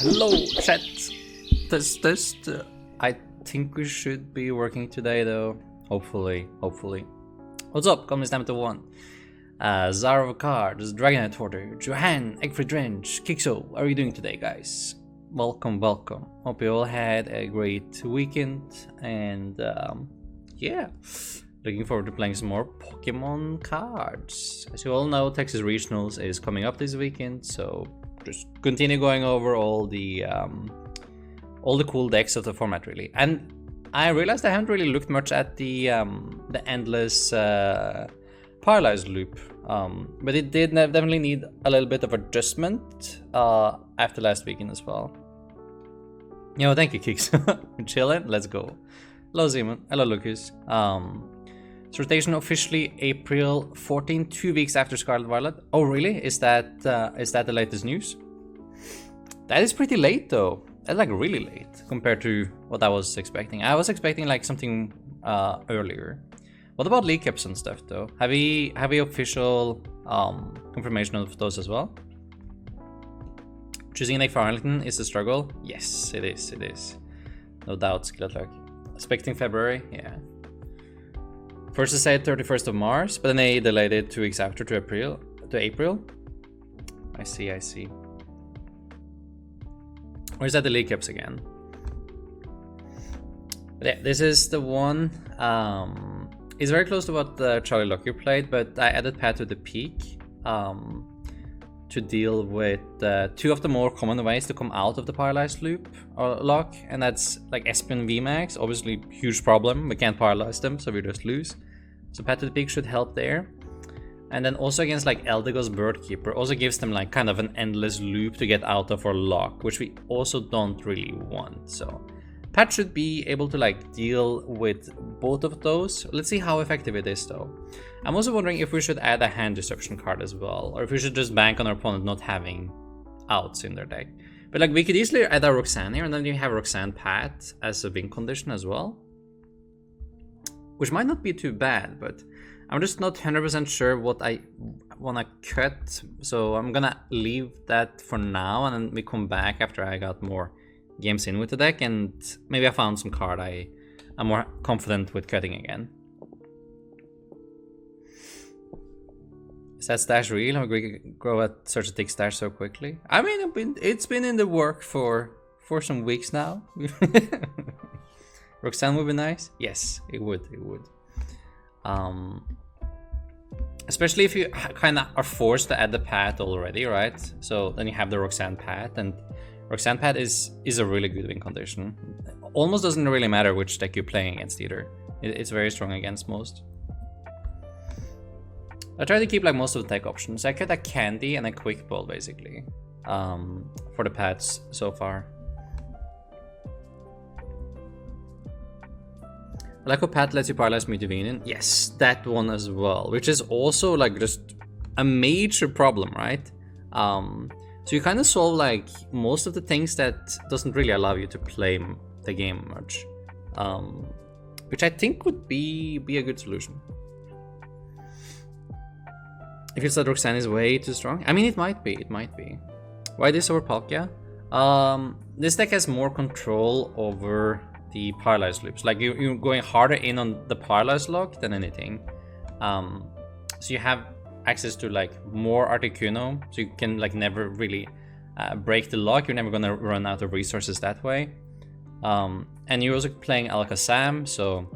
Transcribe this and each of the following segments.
Hello, chat. Test. I think we should be working today, though. Hopefully. What's up? Come this time to one. Zara of Cards, Dragonite Hoarder, Johan, Eggfree Drench, Kixo. How are you doing today, guys? Welcome. Hope you all had a great weekend, and yeah, looking forward to playing some more Pokemon cards. As you all know, Texas Regionals is coming up this weekend, so just continue going over all the cool decks of the format, really. And I realized I haven't really looked much at the endless paralyze loop, but it did definitely need a little bit of adjustment after last weekend as well. Yo, thank you, Kicks. Chilling. Let's go. Hello, Simon. Hello, Lucas. Rotation officially April 14, 2 weeks after Scarlet Violet. Oh, really? Is that the latest news? That is pretty late, though. That's like really late compared to what I was expecting. I was expecting like something earlier. What about league caps and stuff, though? Have we official confirmation of those as well? Choosing a deck for Arlington is a struggle. Yes, it is. No doubt. Good luck. Expecting February. Yeah. First they said 31st of March, but then they delayed it 2 weeks after to April. I see. Or is that the league caps again? But yeah, this is the one. It's very close to what Charlie Locker played, but I added Pat to the peak to deal with two of the more common ways to come out of the paralyzed loop or lock, and that's like Espen VMAX. Obviously, huge problem. We can't paralyze them, so we just lose. So Pat to the peak should help there. And then also against like Eldego's Birdkeeper, also gives them like kind of an endless loop to get out of or lock, which we also don't really want. So Pat should be able to like deal with both of those. Let's see how effective it is, though. I'm also wondering if we should add a hand disruption card as well, or if we should just bank on our opponent not having outs in their deck. But like we could easily add a Roxanne here, and then you have Roxanne Pat as a win condition as well, which might not be too bad, but I'm just not 100% sure what I want to cut, so I'm gonna leave that for now, and then we come back after I got more games in with the deck, and maybe I found some card I'm more confident with cutting again. Is that stash real? How we grow at such a thick stash so quickly? I mean, it's been in the work for some weeks now. Roxanne would be nice. Yes, it would. Especially if you kind of are forced to add the Pat already, right? So then you have the Roxanne Pat, and Roxanne Pat is a really good win condition. Almost doesn't really matter which deck you're playing against either. It's very strong against most. I try to keep like most of the deck options. I cut a Candy and a Quick Ball basically for the Pats so far. I like how Pat lets you paralyze Mutavinian. Yes, that one as well, which is also like just a major problem, right? So you kind of solve like most of the things that doesn't really allow you to play the game much, which I think would be a good solution. If it's that Roxanne is way too strong, I mean it might be. Why this over Palkia? This deck has more control over the paralyze loops. Like you're going harder in on the paralyze lock than anything. So you have access to like more Articuno, so you can like never really break the lock. You're never gonna run out of resources that way. And you're also playing Alakazam, so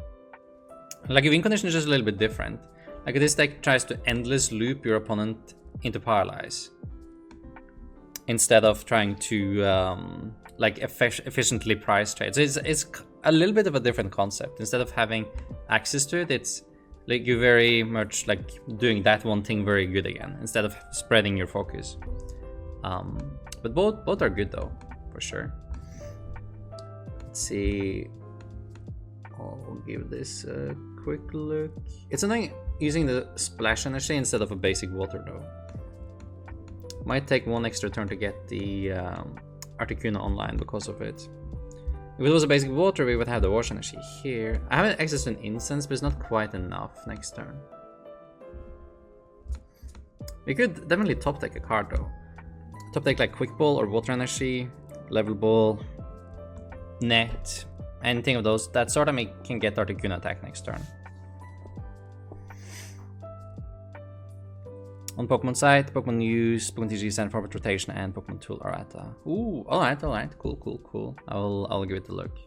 like your win condition is just a little bit different. Like this deck tries to endless loop your opponent into paralyze instead of trying to like efficiently price trade. So it's a little bit of a different concept. Instead of having access to it, it's like you're very much like doing that one thing very good again, instead of spreading your focus. But both are good though, for sure. Let's see. I'll give this a quick look. It's annoying using the splash energy instead of a basic water though. Might take one extra turn to get the Articuno online because of it. If it was a basic water, we would have the wash energy here. I have access to an instance, but it's not quite enough next turn. We could definitely top deck a card though. Top deck like Quick Ball or Water Energy. level ball, net, anything of those that sort of can get Articuno attack next turn. On Pokemon side, Pokemon use, Pokemon TCG stand forward rotation, and Pokemon tool errata. Ooh, alright, cool. I'll give it a look.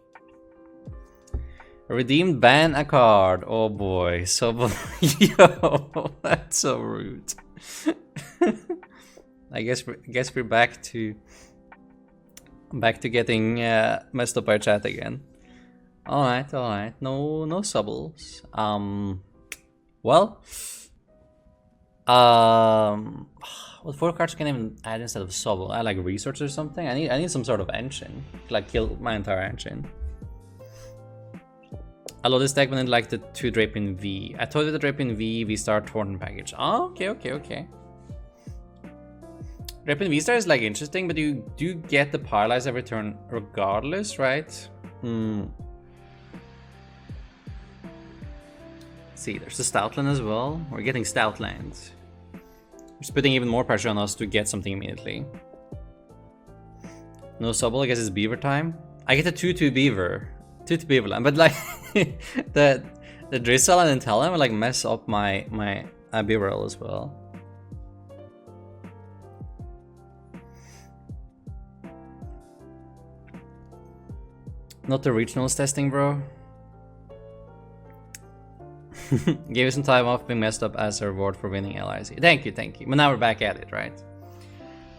Redeemed ban a card. Oh boy, so yo, that's so rude. I guess we're back to getting messed up by chat again. Alright. No subbles. Well, what 4 cards can I even add instead of subble? I like research or something. I need some sort of engine. Like kill my entire engine. I love this deck when it like the 2 Draping V. I told you the Draping V, V-Star, Torn package. Oh, okay. Draping V-Star is like interesting, but you do get the paralyze every turn regardless, right? See, there's the Stoutland as well. We're getting Stoutland. It's putting even more pressure on us to get something immediately. No subble, I guess it's Beaver time. I get a 2-2 Beaver. 2-2 Beaverland, but like the Drizzle and Intellum will like mess up my Beaverl as well. Not the regionals testing, bro. Gave you some time off being messed up as a reward for winning LIC. Thank you. But now we're back at it, right?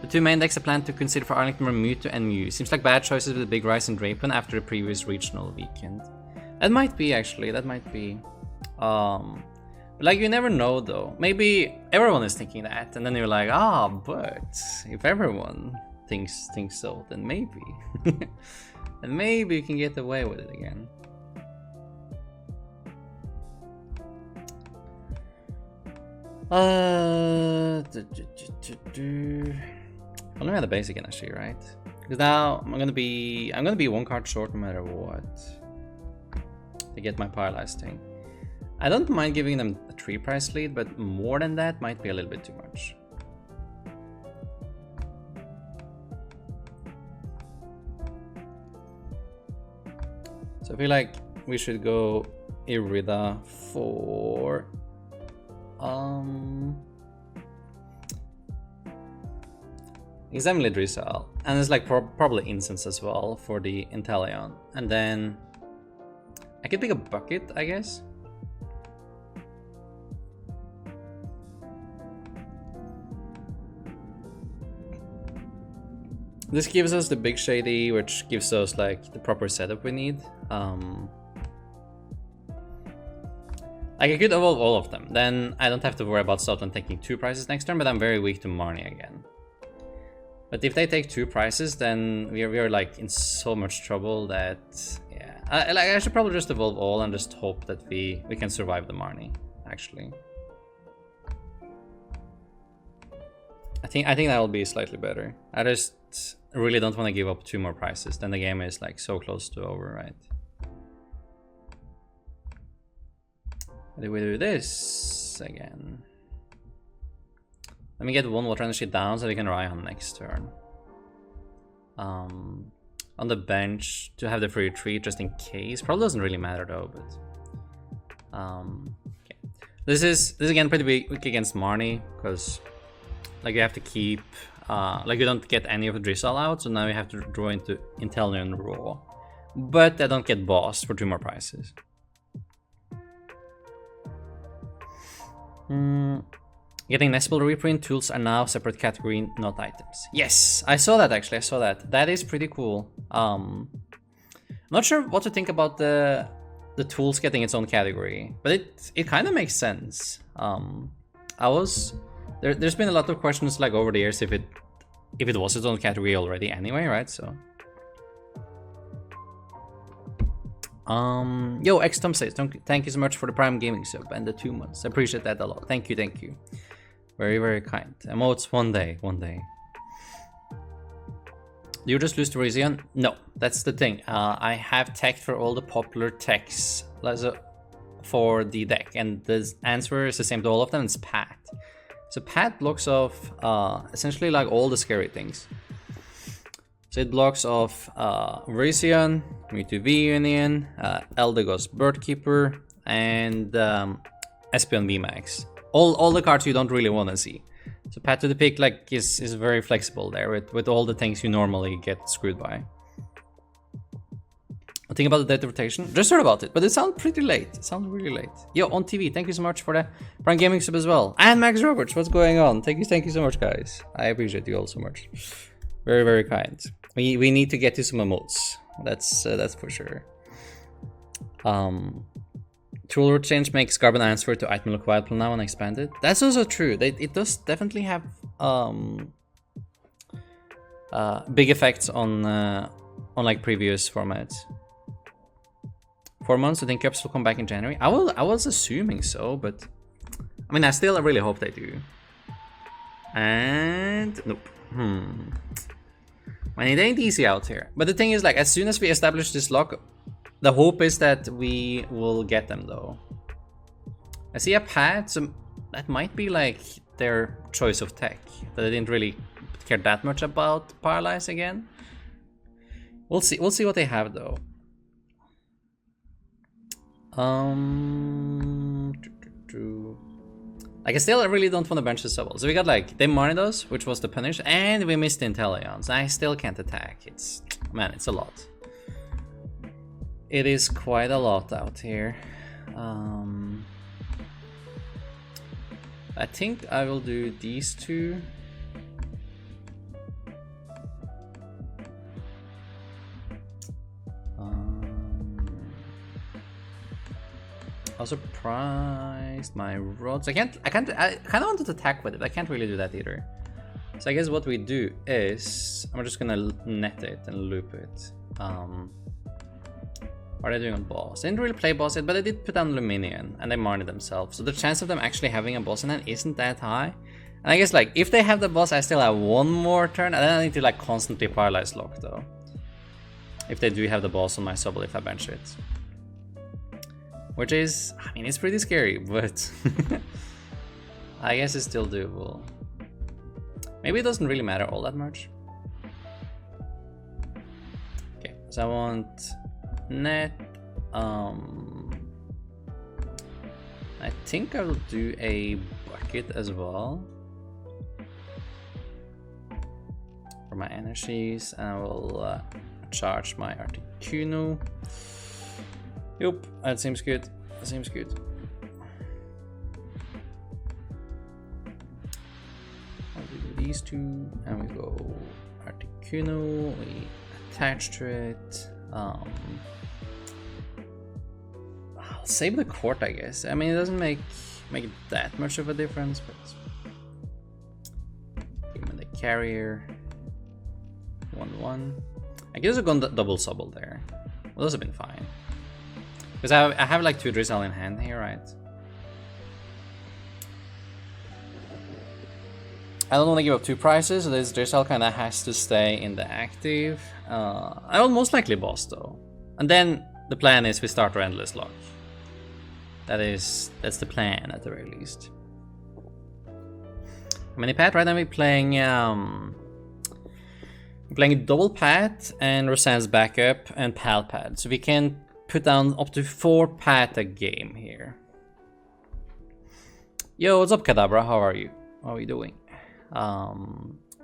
The 2 main decks I plan to consider for Arlington were Mewtwo and Mew. Seems like bad choices with a big rise in Drapen after the previous regional weekend. That might be, actually. That might be. But like, you never know, though. Maybe everyone is thinking that, and then you're like, but if everyone thinks so, then maybe. And maybe you can get away with it again. Only had the base again, actually, right? Because now I'm gonna be 1 card short no matter what to get my paralyze thing. I don't mind giving them a 3 price lead, but more than that might be a little bit too much. So I feel like we should go Irida for Examine Drizzle, and it's like probably Incense as well for the Inteleon, and then I could pick a bucket, I guess. This gives us the Big Shady, which gives us like the proper setup we need. Like I could evolve all of them, then I don't have to worry about Stoutland taking 2 prices next turn, but I'm very weak to Marnie again. But if they take 2 prices, then we are like in so much trouble that, yeah. I should probably just evolve all and just hope that we can survive the Marnie, actually. I think that will be slightly better. I just really don't want to give up 2 more prices, then the game is like so close to over, right? How do we do this again? Let me get 1 Water Energy down so we can Raihan next turn. On the bench to have the free retreat just in case. Probably doesn't really matter though, but okay. This is again pretty weak against Marnie, because like you have to keep like you don't get any of the Drizzle out, so now you have to draw into Inteleon Raw. But I don't get bossed for 2 more prices. Getting Nestable reprint tools are now separate category, not items. Yes, I saw that actually. I saw that. That is pretty cool. Not sure what to think about the tools getting its own category, but it kind of makes sense. There's been a lot of questions like over the years if it was its own category already anyway, right? So. Yo, XTom says, thank you so much for the Prime Gaming sub and the 2 months. I appreciate that a lot. Thank you. Very, very kind. Emotes one day. Do you just lose to Rizion? No, that's the thing. I have tech for all the popular techs for the deck, and the answer is the same to all of them. It's Pat. So Pat blocks off essentially like all the scary things. So it blocks off Virizion, Mewtwo V Union, Eldegoss Birdkeeper, and Espeon VMAX. All the cards you don't really want to see. So Path to the Peak like is very flexible there with all the things you normally get screwed by. Think about the date of rotation. Just heard about it, but it sounds pretty late. It sounds really late. Yo, on TV, thank you so much for the Prime Gaming sub as well. And Max Roberts, what's going on? Thank you so much, guys. I appreciate you all so much. Very, very kind. We need to get to some emotes. That's for sure. Tool root change makes Carbon Answer to Item Look Wild now and expanded. That's also true. It does definitely have big effects on like previous formats. 4 months, I think Cups will come back in January. I was assuming so, but I mean, I still really hope they do. And nope. I mean, it ain't easy out here. But the thing is, like, as soon as we establish this lock, the hope is that we will get them, though. I see a pad, so that might be like their choice of tech. That they didn't really care that much about Paralyze again. We'll see. We'll see what they have, though. Like, I still really don't want to bench the Sobble. So we got like, they marred us, which was the punish, and we missed the Inteleons. I still can't attack. It's, man, it's a lot. It is quite a lot out here. I think I will do these two. I was surprised my rods. I kind of wanted to attack with it. I can't really do that either. So I guess what we do is I'm just gonna net it and loop it. What are they doing on boss? They didn't really play boss yet, but they did put down Luminion and they marred themselves. So the chance of them actually having a boss in hand isn't that high. And I guess like if they have the boss, I still have one more turn, and then I need to like constantly paralyze lock though. If they do have the boss on my Sobble, if I bench it. Which is, I mean, it's pretty scary, but I guess it's still doable. Maybe it doesn't really matter all that much. Okay, so I want net. I think I will do a bucket as well for my energies, and I will charge my Articuno. Yep, that seems good. That seems good. I'll do these two, and we go Articuno. We attach to it. I'll save the court, I guess. I mean, it doesn't make that much of a difference, but give me the carrier. 1/1. I guess I've gone double Sobble there. Well, those have been fine. Because I have like 2 Drizzle in hand here, right? I don't want to give up 2 prizes, so this Drizzle kind of has to stay in the active. I will most likely boss though. And then the plan is we start our Endless Lock. That's the plan at the very least. Mini Pat, right now we're playing double Pat and Rosanne's backup and Pal Pad. So we can put down up to 4 Pat a game here. Yo, what's up, Kadabra? How are you? How are you doing?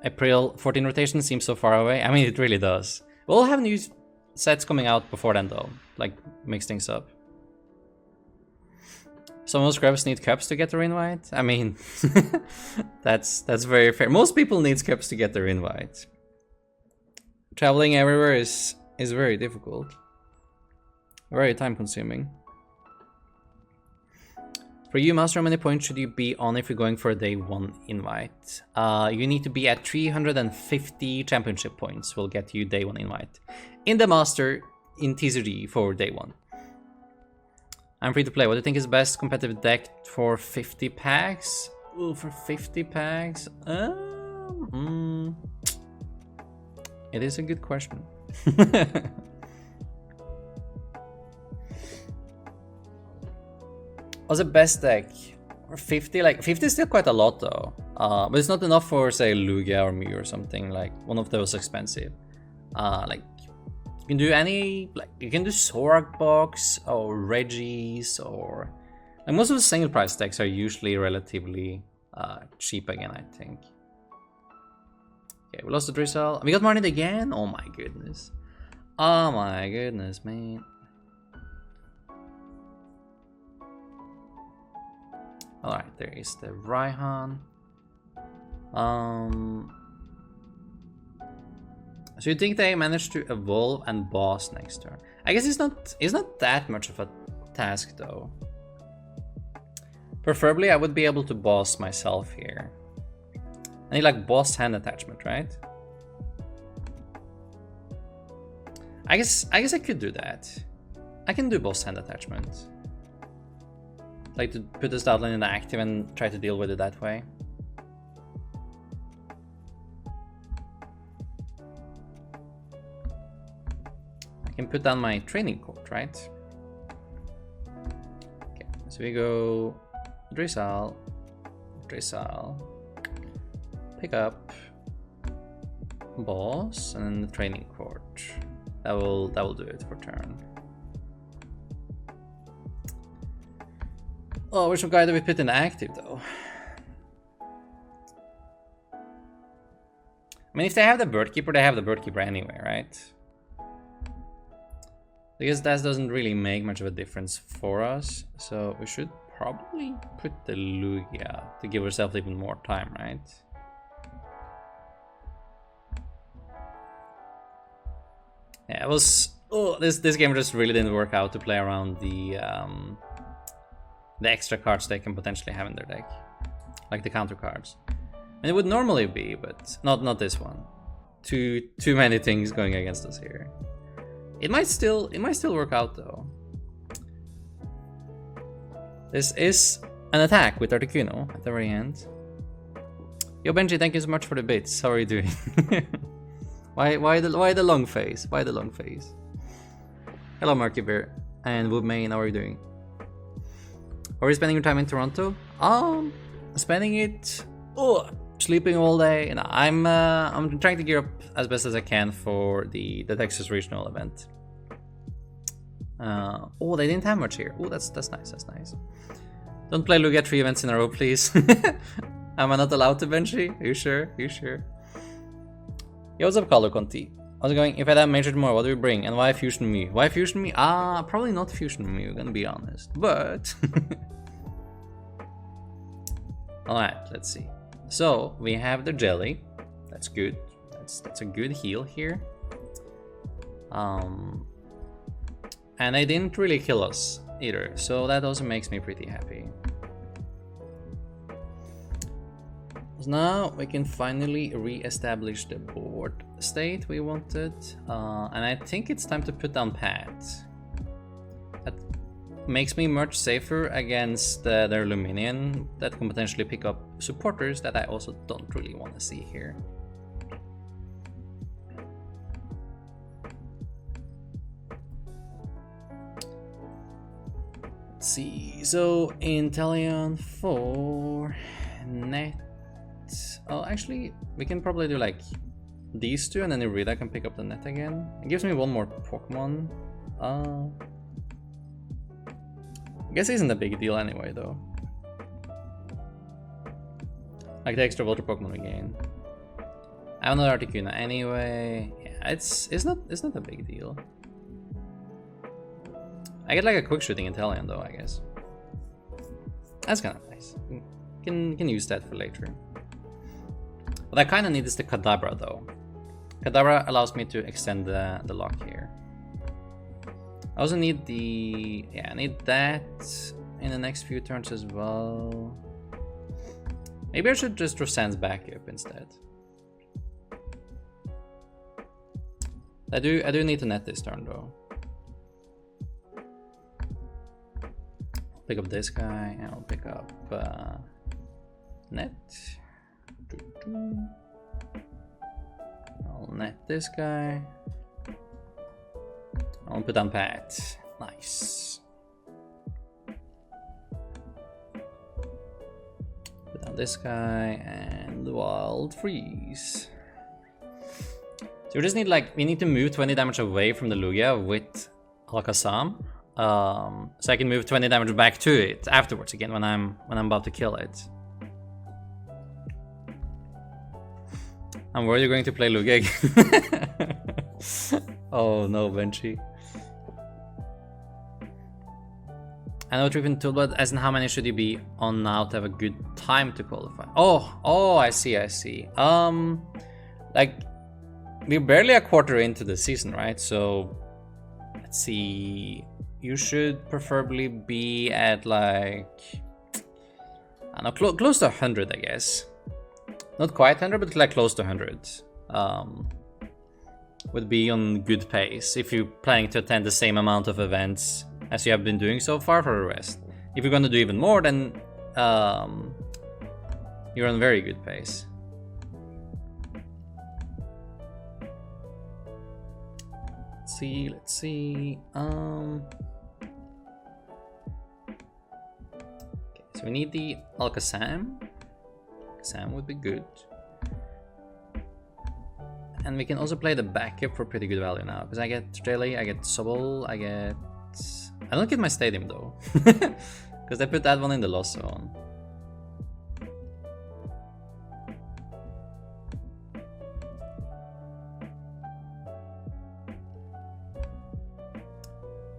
April 14 rotation seems so far away. I mean, it really does. We'll have new sets coming out before then, though. Like, mix things up. Some of those scrubs need cups to get their invite. I mean, that's very fair. Most people need cups to get their invite. Traveling everywhere is very difficult. Very time consuming. For you, Master, how many points should you be on if you're going for a day 1 invite? You need to be at 350 championship points will get you day 1 invite. In the Master, in TCG for day 1. I'm free to play. What do you think is the best competitive deck for 50 packs? Ooh, for 50 packs? It is a good question. What's the best deck? Or 50? Like, 50 is still quite a lot though. But it's not enough for, say, Lugia or Mew or something, like one of those expensive. Like you can do any, like you can do Zorak box or Regis, or like most of the single price decks are usually relatively cheap again, I think. Okay, we lost the Drizzle. We got Marnet again. Oh my goodness. Oh my goodness, man. Alright, there is the Raihan. So you think they managed to evolve and boss next turn? I guess it's not that much of a task though. Preferably I would be able to boss myself here. I need like boss hand attachment, right? I guess I could do that. I can do boss hand attachment. Like to put this outline in the active and try to deal with it that way. I can put down my training court, right? Okay, so we go Drizzle, pick up, boss, and then the training court. That will do it for turn. Oh, which guy do we put in active though? I mean, if they have the Birdkeeper, they have the Birdkeeper anyway, right? I guess that doesn't really make much of a difference for us, so we should probably put the Lugia to give ourselves even more time, right? Yeah, it was. Oh, this game just really didn't work out to play around the extra cards they can potentially have in their deck, like the counter cards. And it would normally be, but not this one. Too many things going against us here. It might still work out though. This is an attack with Articuno at the very end. Yo Benji, thank you so much for the bits. How are you doing? Why the long face? Why the long face? Hello Marky Bear and Woodmain, how are you doing? Are you spending your time in Toronto? Spending it sleeping all day. And I'm trying to gear up as best as I can for the Texas regional event. Oh, they didn't have much here. Oh, that's nice. That's nice. Don't play Lugia 3 events in a row, please. Am I not allowed to, Benji? Are you sure? You sure? Yo, what's up, Color Conti? How's it going? If I had majored more, what do we bring? And why Fusion Mew? Why Fusion Mew? Probably not Fusion Mew, gonna be honest. But alright, let's see. So we have the jelly. That's good. That's a good heal here. And they didn't really kill us either, so that also makes me pretty happy. So now we can finally re-establish the board state we wanted, and I think it's time to put down pads. That makes me much safer against their Luminion that can potentially pick up supporters that I also don't really want to see here. Let's see, so Inteleon for net. Oh, actually, we can probably do like these two, and then Irida can pick up the net again. It gives me one more Pokemon. I guess it isn't a big deal anyway, though. Like the extra Water Pokemon we gain. I have another Articuno anyway. Yeah, it's not a big deal. I get like a quick shooting Inteleon though, I guess. That's kind of nice. Can use that for later. What I kind of need is the Kadabra though. Kadabra allows me to extend the lock here. I also need I need that in the next few turns as well. Maybe I should just draw Sand's backup instead. I do need to net this turn though. Pick up this guy, and I'll pick up net. I'll net this guy. I'll put down Pat. Nice. Put down this guy and the Wild Freeze. So we just need like, we need to move 20 damage away from the Lugia with Alakazam. So I can move 20 damage back to it afterwards again when I'm about to kill it. I'm worried you're going to play Lugia again. Oh no, Benchy. I know Trippin Toolbot, as in how many should you be on now to have a good time to qualify? Oh, I see. Like, we're barely a quarter into the season, right? So, let's see. You should preferably be at like, I don't know, close to 100, I guess. Not quite 100, but like close to 100. Would be on good pace if you're planning to attend the same amount of events as you have been doing so far for the rest. If you're going to do even more, then you're on very good pace. Let's see. Okay, so we need the Alakazam. Alakazam would be good. And we can also play the backup for pretty good value now, because I get Jelly, I get Sobble, I don't get my stadium though, because they put that one in the loss zone.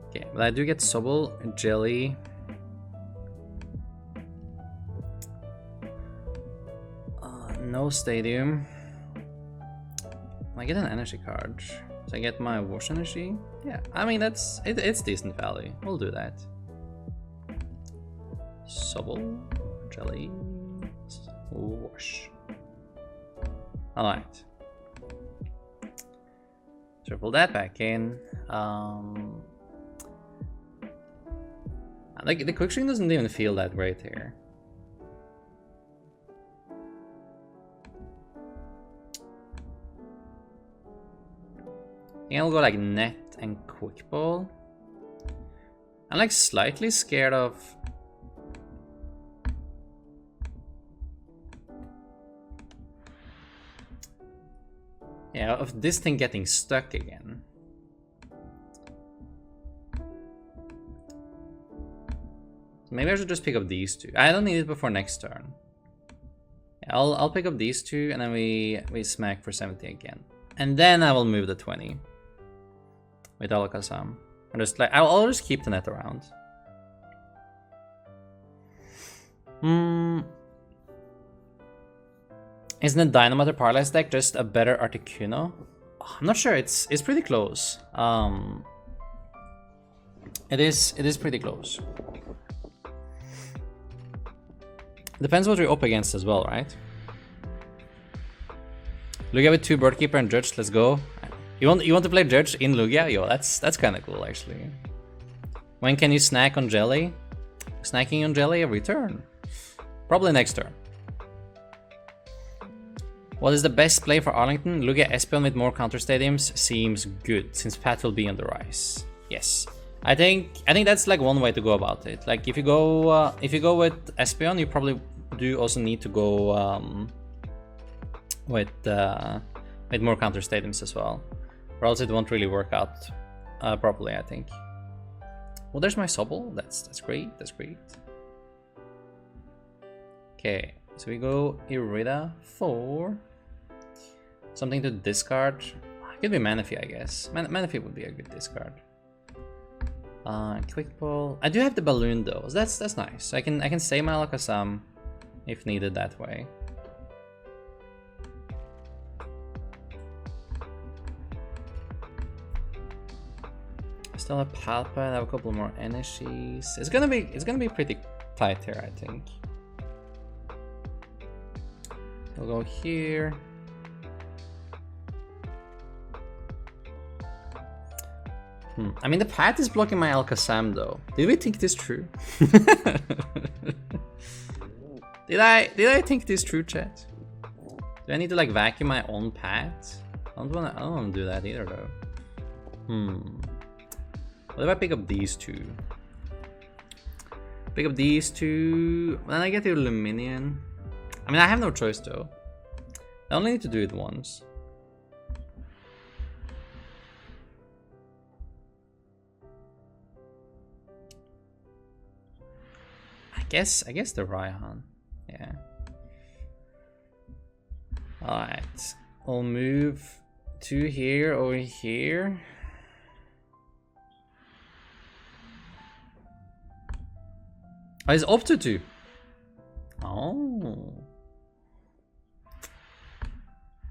Okay, but I do get Sobble, Jelly. No stadium. I get an energy card. So I get my wash energy. Yeah, I mean it's decent value. We'll do that. Sobble, Jelly, wash. Alright. Triple that back in. Like the quick string doesn't even feel that great here. I think I'll go like net and quick ball. I'm like slightly scared of of this thing getting stuck again. Maybe I should just pick up these two. I don't need it before next turn. Yeah, I'll pick up these two and then we smack for 70 again. And then I will move the 20 with Alakazam. And just like I'll just keep the net around. Isn't the Dynamite or Paralyze deck just a better Articuno? I'm not sure. It's pretty close. It is pretty close. Depends what you're up against as well, right? Lugia with 2 Birdkeeper and Judge. Let's go. You want to play Judge in Lugia? Yo, that's kind of cool actually. When can you snack on Jelly? Snacking on Jelly every turn. Probably next turn. What is the best play for Arlington? Lugia Espeon with more counter stadiums seems good since Pat will be on the rise. Yes, I think that's like one way to go about it. Like if you go with Espeon, you probably do also need to go with more counter stadiums as well, or else it won't really work out properly, I think. Well, there's my Sobble. That's great. That's great. Okay, so we go Irida for something to discard. It could be Manaphy, I guess. Manaphy would be a good discard. Quick Ball. I do have the balloon though. So that's nice. I can save my Alakazam if needed that way. I still have Palpa. I have a couple more energies. It's gonna be pretty tight here, I think. We'll go here. I mean, the path is blocking my Alakazam though. Did we think this true? Did I think this true, chat? Do I need to like vacuum my own path? I don't wanna do that either though. What if I pick up these two? Pick up these two. Then I get the Luminion. I mean, I have no choice though. I only need to do it once. guess the Raihan. Yeah. Alright. I'll move 2 here over here. Oh, it's up to 2. Oh.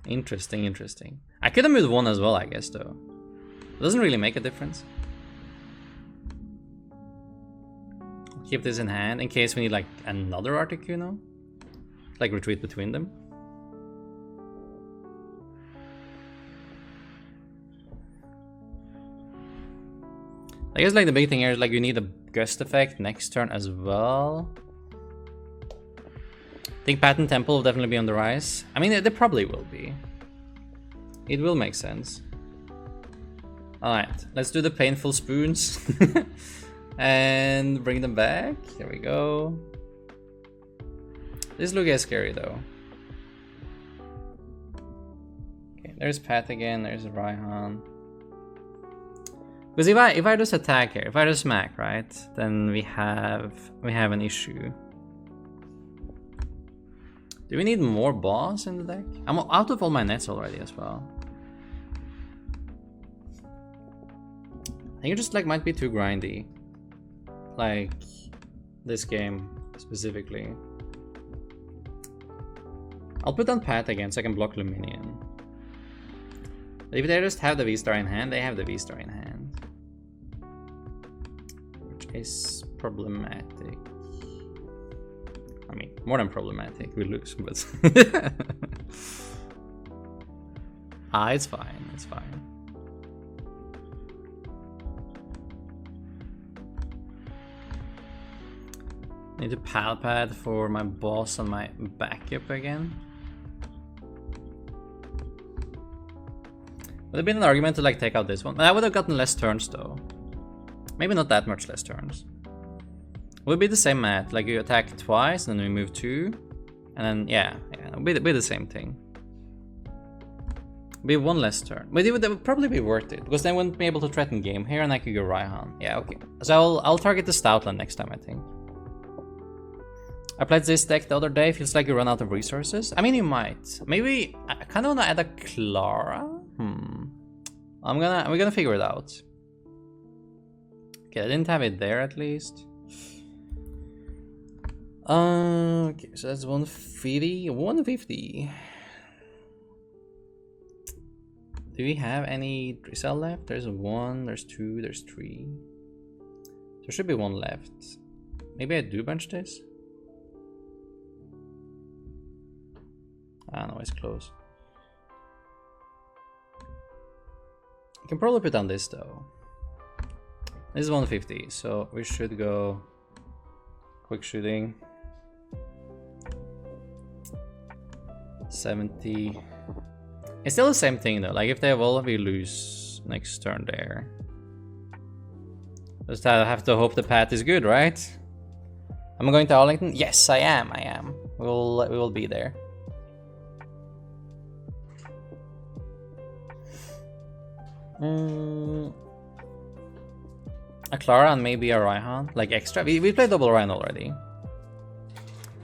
Interesting. I could have moved 1 as well, I guess, though. It doesn't really make a difference. Keep this in hand in case we need like another Articuno. Like retreat between them. I guess like the big thing here is like you need a gust effect next turn as well. I think Patent Temple will definitely be on the rise. I mean, they probably will be. It will make sense. Alright, let's do the painful spoons. And bring them back. There we go. This looks scary though. Okay, there's Pat again, there's Raihan. Because if I just attack here, if I just smack, right, then we have an issue. Do we need more boss in the deck? I'm out of all my nets already as well. I think it just like might be too grindy. Like this game specifically. I'll put on Pat again so I can block Luminion. But if they just have the V-Star in hand, they have the V-Star in hand. Which is problematic. I mean, more than problematic, we lose, but... it's fine, it's fine. Need to pal pad for my boss and my backup again. Would have been an argument to like take out this one. I would have gotten less turns though. Maybe not that much less turns. Would be the same math. Like you attack twice and then we move 2. And then yeah, it'll be the same thing. Be 1 less turn. But it would probably be worth it. Because then I wouldn't be able to threaten game here and I could go Raihan. Yeah, okay. So I'll target the Stoutland next time, I think. I played this deck the other day, feels like you run out of resources. I mean, you might. Maybe, I kind of want to add a Clara? We're gonna figure it out. Okay, I didn't have it there at least. Okay, so that's 150, 150. Do we have any Drizzle left? There's 1, there's 2, there's 3. There should be 1 left. Maybe I do bunch this? Ah, no, it's close. I can probably put on this though. This is 150, so we should go quick shooting. 70. It's still the same thing though. Like if they evolve, we lose next turn there. Just have to hope the path is good, right? Am I going to Arlington? Yes, I am. We will be there. A Clara and maybe a Raihan, like extra. We played double Raihan already.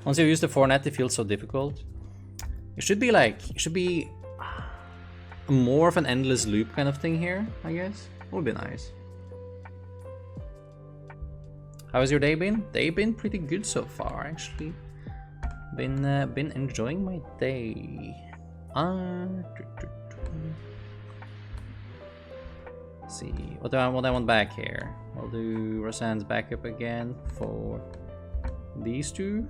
Once you use the 4-net, it feels so difficult. It should be more of an endless loop kind of thing here, I guess. Would be nice. How has your day been? Day been pretty good so far, actually. Been enjoying my day. Let's see what I want back here. I'll do Rosanne's backup again for these 2.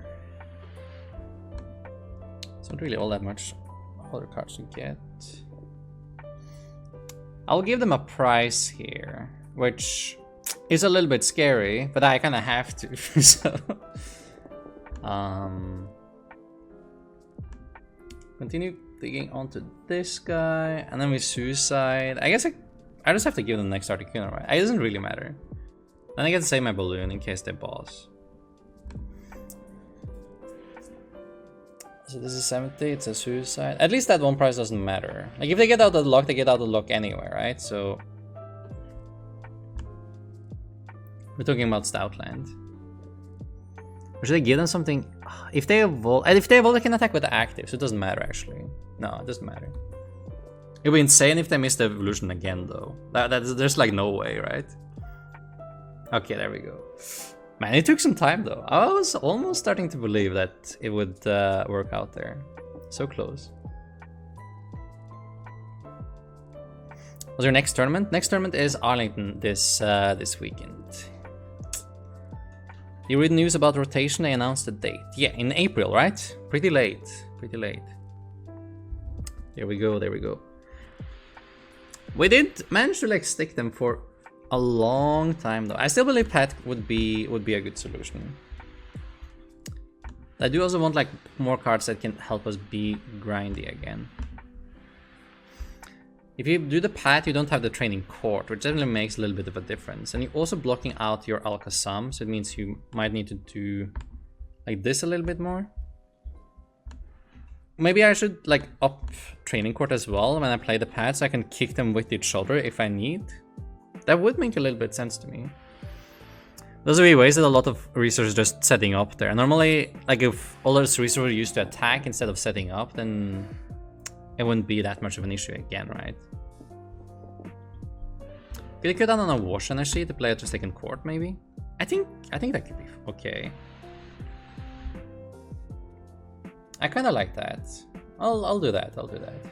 It's not really all that much other cards to get. I'll give them a price here, which is a little bit scary, but I kind of have to. So, continue digging onto this guy, and then we suicide. I guess I just have to give them the next Articuno, right? It doesn't really matter. Then I get to save my balloon in case they boss. So this is 70, it's a suicide. At least that one price doesn't matter. Like if they get out of the lock, they get out of the lock anyway, right? So we're talking about Stoutland. Or should I give them something? If they evolve, and if they evolve, they can attack with the active, so it doesn't matter actually. No, it doesn't matter. It would be insane if they missed the evolution again, though. There's like no way, right? Okay, there we go. Man, it took some time though. I was almost starting to believe that it would work out there. So close. What's your next tournament? Next tournament is Arlington this weekend. You read news about rotation, they announced the date. Yeah, in April, right? Pretty late. Pretty late. There we go, there we go. We did manage to like stick them for a long time though. I still believe Pat would be a good solution. I do also want like more cards that can help us be grindy again. If you do the Pat, you don't have the training court, which definitely makes a little bit of a difference. And you're also blocking out your Alakazam, so it means you might need to do like this a little bit more. Maybe I should like up training court as well when I play the Pat, so I can kick them with each other if I need. That would make a little bit sense to me. Those would be wasted a lot of resources just setting up there. Normally, like if all those resources were used to attack instead of setting up, then it wouldn't be that much of an issue again, right? Could I cut down on a wash energy to play at the second court, maybe? I think that could be okay. I kind of like that. I'll do that. I'll do that.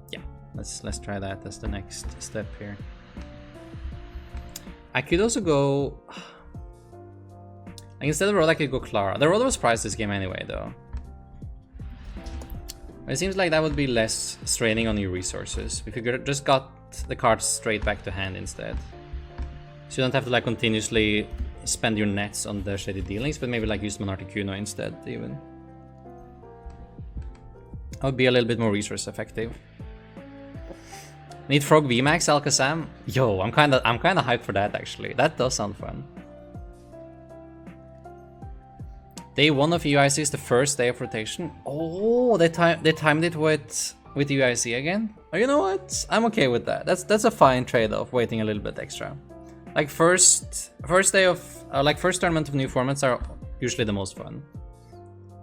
Yeah, let's try that as the next step here. I could also go. Like instead of Rhoda, I could go Clara. The Rhoda was priced this game anyway, though. It seems like that would be less straining on your resources if you just got the cards straight back to hand instead. So you don't have to like continuously spend your nets on the shady dealings, but maybe like use them on Articuno instead, even. That would be a little bit more resource effective. Need Frog VMAX Alakazam? Yo, I'm kinda hyped for that actually. That does sound fun. Day 1 of UIC is the first day of rotation. Oh, they timed it with UIC again. Oh, you know what? I'm okay with that. That's a fine trade-off. Waiting a little bit extra. Like first day of first tournament of new formats are usually the most fun.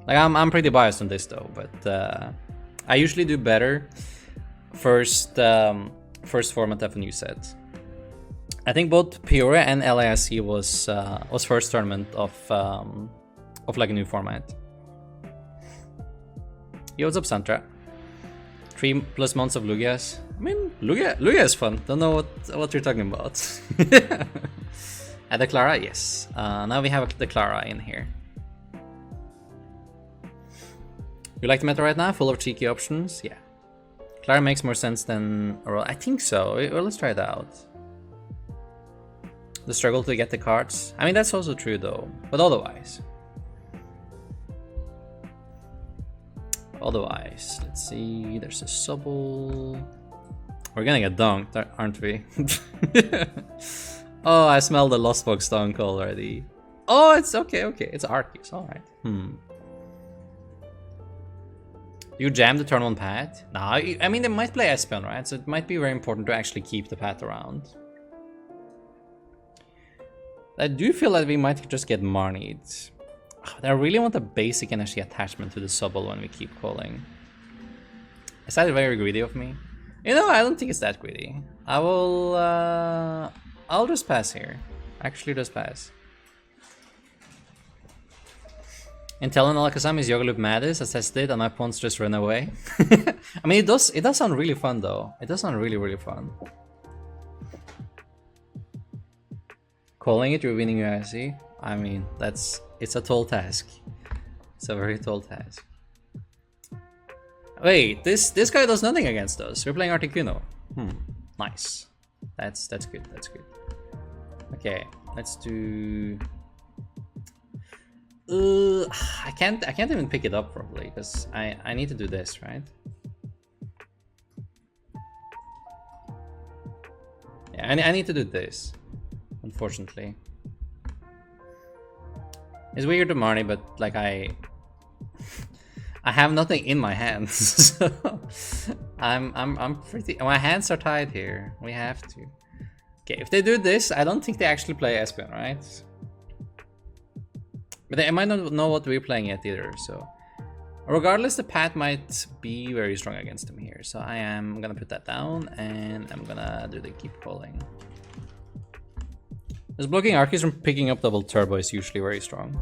Like I'm pretty biased on this though, but I usually do better first format of a new set. I think both Peoria and LASC was first tournament of like a new format. Yo, what's up, Santra? 3+ months of Lugias. I mean, Lugia is fun. Don't know what you're talking about. Add the Clara, yes. Now we have the Clara in here. You like the meta right now? Full of cheeky options? Yeah. Clara makes more sense than Aurora. I think so. Well, let's try it out. The struggle to get the cards. I mean, that's also true though. But otherwise, let's see. There's a Subble. We're gonna get dunked, aren't we? Oh, I smell the Lost Box dunk already. Oh, it's okay. It's Arceus, alright. You jam the turn 1 Pat? Nah, I mean, they might play Espeon, right? So it might be very important to actually keep the Pat around. I do feel that we might just get Marnied. I really want a basic energy attachment to the Subble when we keep calling. Is that very greedy of me? You know, I don't think it's that greedy. I'll just pass here. Actually, just pass. Intel and Alakazam is Yogaloop Madness, as tested, and my pawns just run away. I mean, it does sound really fun though. It does sound really fun. Calling it, you're winning UIC. I mean, it's a tall task. It's a very tall task. Wait, this guy does nothing against us. We're playing Articuno. Nice. That's good. That's good. Okay, let's do. I can't even pick it up properly because I need to do this, right? Yeah, I need to do this. Unfortunately. It's weird to Marnie, but like I have nothing in my hands, so I'm pretty. My hands are tied here. We have to. Okay, if they do this, I don't think they actually play Espeon, right? But they might not know what we're playing yet either, so... Regardless, the Pat might be very strong against him here, so I am gonna put that down, and I'm gonna do the keep calling. This blocking Arceus from picking up double turbo is usually very strong.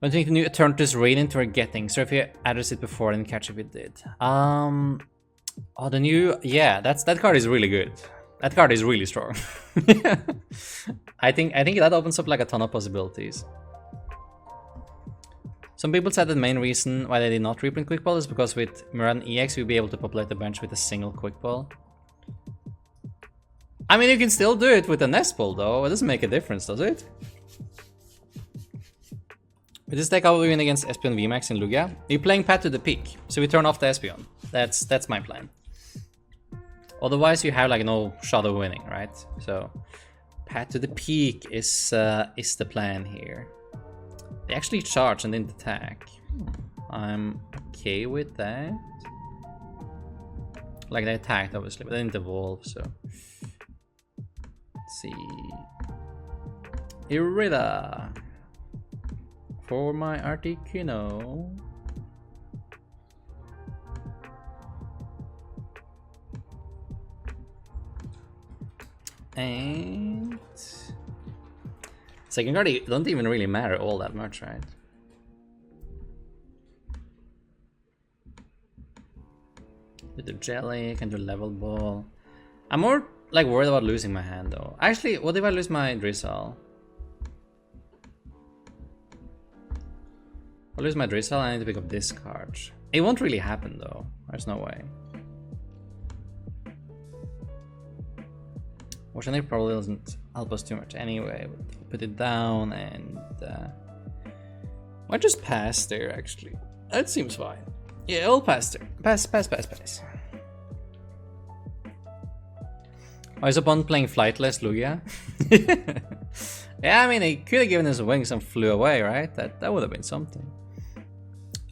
I think the new Eternatus Radiant we're getting, so if you address it before, then catch if it did. Oh, the new... Yeah, that card is really good. That card is really strong. I think that opens up like a ton of possibilities. Some people said the main reason why they did not reprint Quick Ball is because with Miran EX you'll be able to populate the bench with a single Quick Ball. I mean, you can still do it with a Nest Ball though. It doesn't make a difference, does it? With this deck I will win against Espeon VMAX in Lugia. You're playing Pat to the peak, so we turn off the Espeon. That's my plan. Otherwise you have like no shot of winning, right? So Pat to the peak is the plan here. They actually charge and didn't attack. I'm okay with that. Like they attacked obviously, but they didn't evolve, so... Let's see... Irida! For my Articuno. And second card don't even really matter all that much, right? With the jelly, can do level ball. I'm more like worried about losing my hand though. Actually, what if I lose my Drizzle? If I lose my Drizzle, I need to pick up this card. It won't really happen though. There's no way. Fortunately, probably doesn't help us too much anyway. But put it down and might just pass there actually. That seems fine. Yeah, I'll pass there. Pass. I was upon playing Flightless Lugia. Yeah, I mean, he could have given us wings and flew away, right? That would have been something.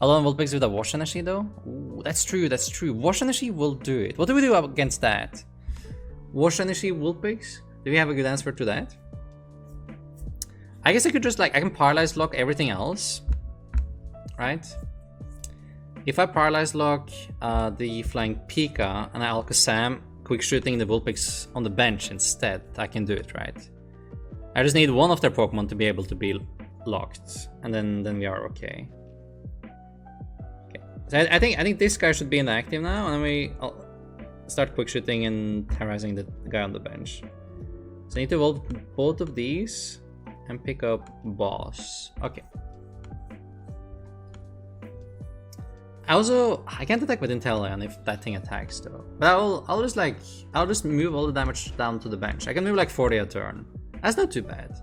Alone Vulpix with a Wash Energy though? Ooh, that's true. Wash Energy will do it. What do we do against that? Wash Energy Vulpix? Do we have a good answer to that? I guess I could just like, I can Paralyze Lock everything else. Right? If I Paralyze Lock the Flying Pika and I Alakazam Quick Shooting the Vulpix on the bench instead, I can do it, right? I just need one of their Pokemon to be able to be locked. And then we are okay. So I think this guy should be inactive now, and then I'll start quick shooting and terrorizing the guy on the bench. So I need to evolve both of these and pick up Boss. Okay. I can't attack with Inteleon if that thing attacks though. But I'll just move all the damage down to the bench. I can move like 40 a turn. That's not too bad.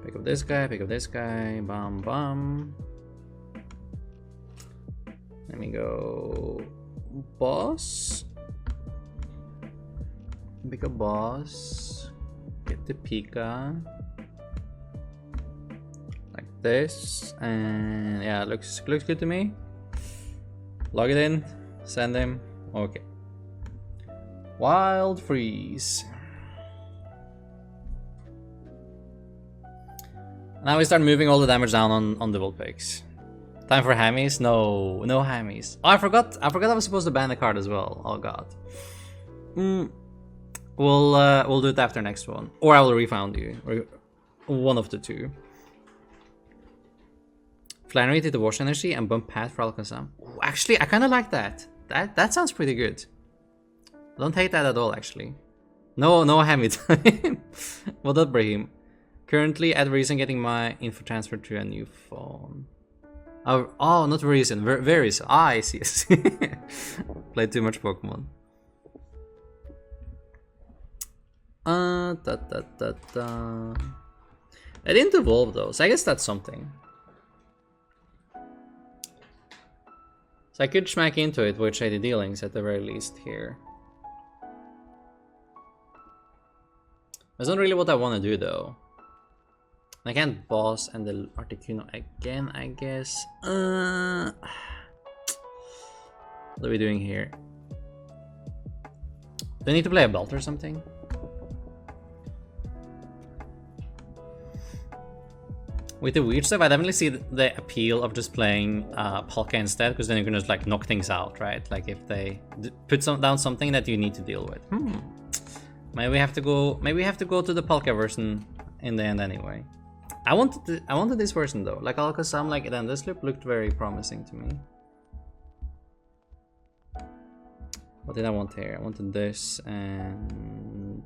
Pick up this guy, bam. Let me go Boss. Pick a Boss. Get the Pika. Like this. And yeah, looks good to me. Log it in. Send him. Okay. Wild Freeze. Now we start moving all the damage down on the Vulpix. Time for Hammies? No Hammies. Oh, I forgot I was supposed to ban the card as well. Oh god. We'll do it after next one. Or I will refound you. Or one of the two. Flannery to the Wash Energy and bump Pat for Alakazam. Ooh, actually, I kinda like that. That sounds pretty good. I don't hate that at all actually. No Hammy time. What up, Brahim? Currently at Reason getting my info transferred to a new phone. Oh, not Reason, Verizon. Ah, I see. Played too much Pokemon. It didn't evolve though, so I guess that's something. So I could smack into it with Shady Dealings at the very least here. That's not really what I want to do though. I can't boss and the Articuno again, I guess. What are we doing here? Do I need to play a belt or something? With the weird stuff, I definitely see the appeal of just playing Polka instead, because then you can just like knock things out, right? Like if they put down something that you need to deal with. Maybe we have to go. Maybe we have to go to the Polka version in the end anyway. I wanted this version though. Like Alakazam, like then this loop looked very promising to me. What did I want here? I wanted this and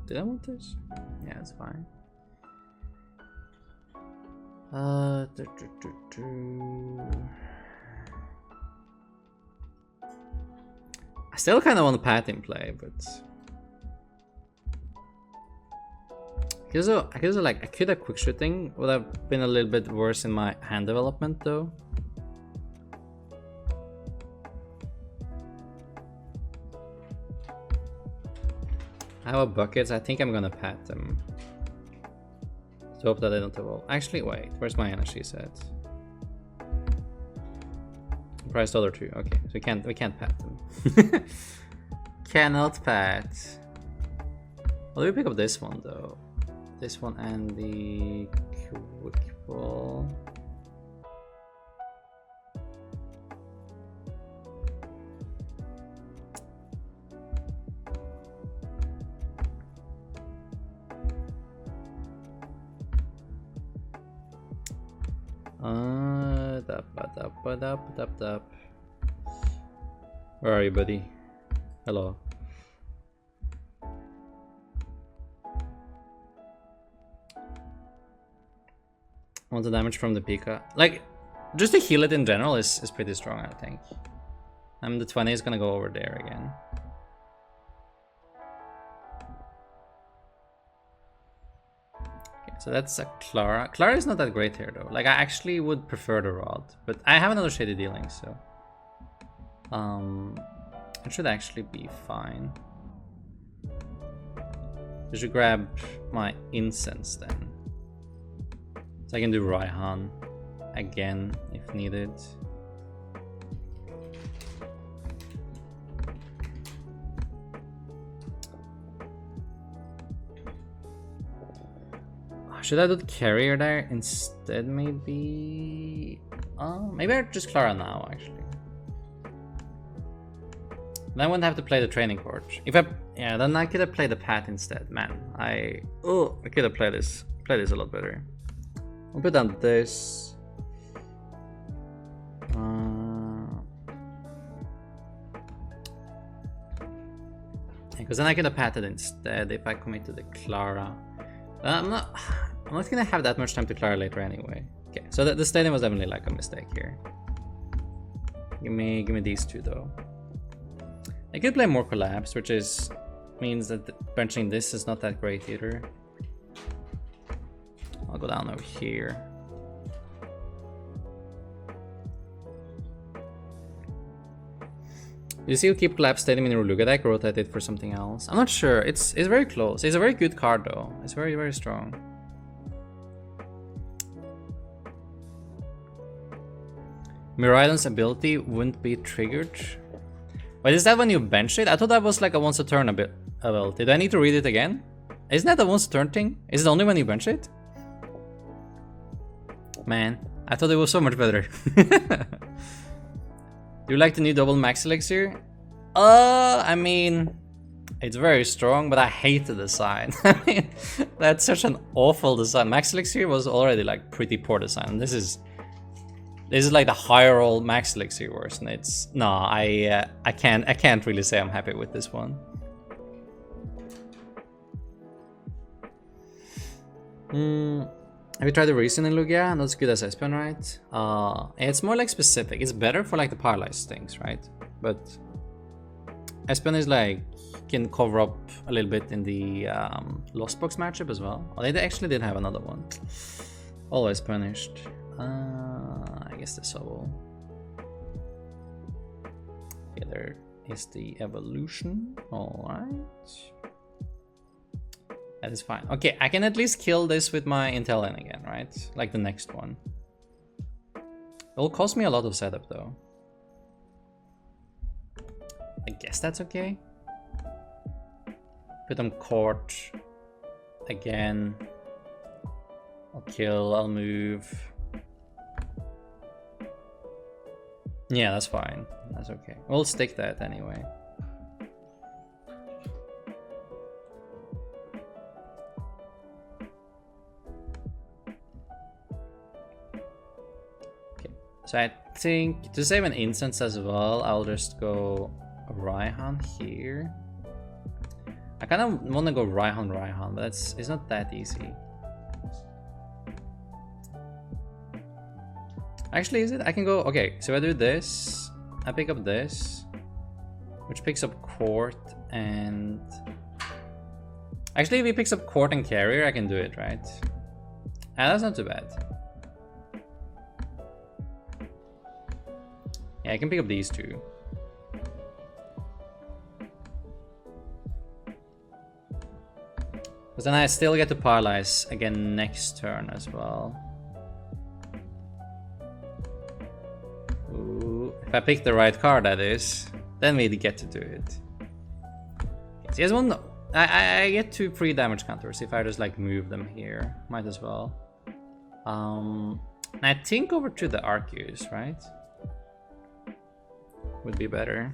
did I want this? Yeah, it's fine. I still kind of want a path in play, but I could have quick shooting. Would have been a little bit worse in my hand development though. I have a buckets. I think I'm gonna pat them. To hope that they don't evolve. Actually, wait. Where's my energy set? Price the other two. Okay, so we can't pat them. Cannot pat. Well, do we pick up this one though? This one and the quick ball. Where are you, buddy? Hello. Want the damage from the Pika. Like, just to heal it in general is pretty strong, I think. The 20 is gonna go over there again. So that's a Clara. Clara is not that great here though. Like I actually would prefer the Rod, but I have another Shady Dealing, so it should actually be fine. I should grab my Incense then, so I can do Raihan again if needed. Should I do the carrier there instead, maybe? Maybe I just Clara now, actually. Then I wouldn't have to play the training court. Yeah, then I could have played the path instead. Man, I could have played this a lot better. I'll put down this. Because then I could have patted instead if I commit to the Clara. I'm not gonna have that much time to Clara later anyway. Okay, so the stadium was definitely like a mistake here. Give me these two though. I could play more collapse, which means that benching this is not that great either. I'll go down over here. You see, you keep collapse stadium in your Luga deck or rotate it for something else. I'm not sure. It's very close. It's a very good card though. It's very strong. Miraidon's ability wouldn't be triggered. Wait, is that when you bench it? I thought that was like a once a turn ability. Do I need to read it again? Isn't that a once a turn thing? Is it only when you bench it? Man, I thought it was so much better. Do you like the new double max elixir? I mean, it's very strong, but I hate the design. I mean, that's such an awful design. Max elixir was already like pretty poor design. This is like the higher roll max elixir version. It's no, I can't really say I'm happy with this one. Have you tried the reason in Lugia? Not as good as Espen, right? It's more like specific. It's better for like the paralyzed things, right? But Espen is like can cover up a little bit in the Lost Box matchup as well. Oh, they actually did have another one. Always punished. I guess the soul. Okay, there is the evolution. All right. That is fine. Okay, I can at least kill this with my Intellion again, right? Like the next one. It will cost me a lot of setup though. I guess that's okay. Put them court. Again. I'll kill, I'll move. Yeah, that's fine. That's okay. We'll stick that anyway. Okay, so I think to save an instance as well, I'll just go Raihan here. I kind of want to go Raihan, but it's not that easy. Actually, is it? I can go, okay, so I do this, I pick up this, which picks up court and... Actually, if he picks up court and carrier, I can do it, right? Ah, that's not too bad. Yeah, I can pick up these two. But then I still get to paralyze again next turn as well. Ooh, if I pick the right card, that is, then we get to do it. Okay, so he has one. I get 2 pre-damage counters if I just like move them here. Might as well. I think over to the Arceus, right? Would be better.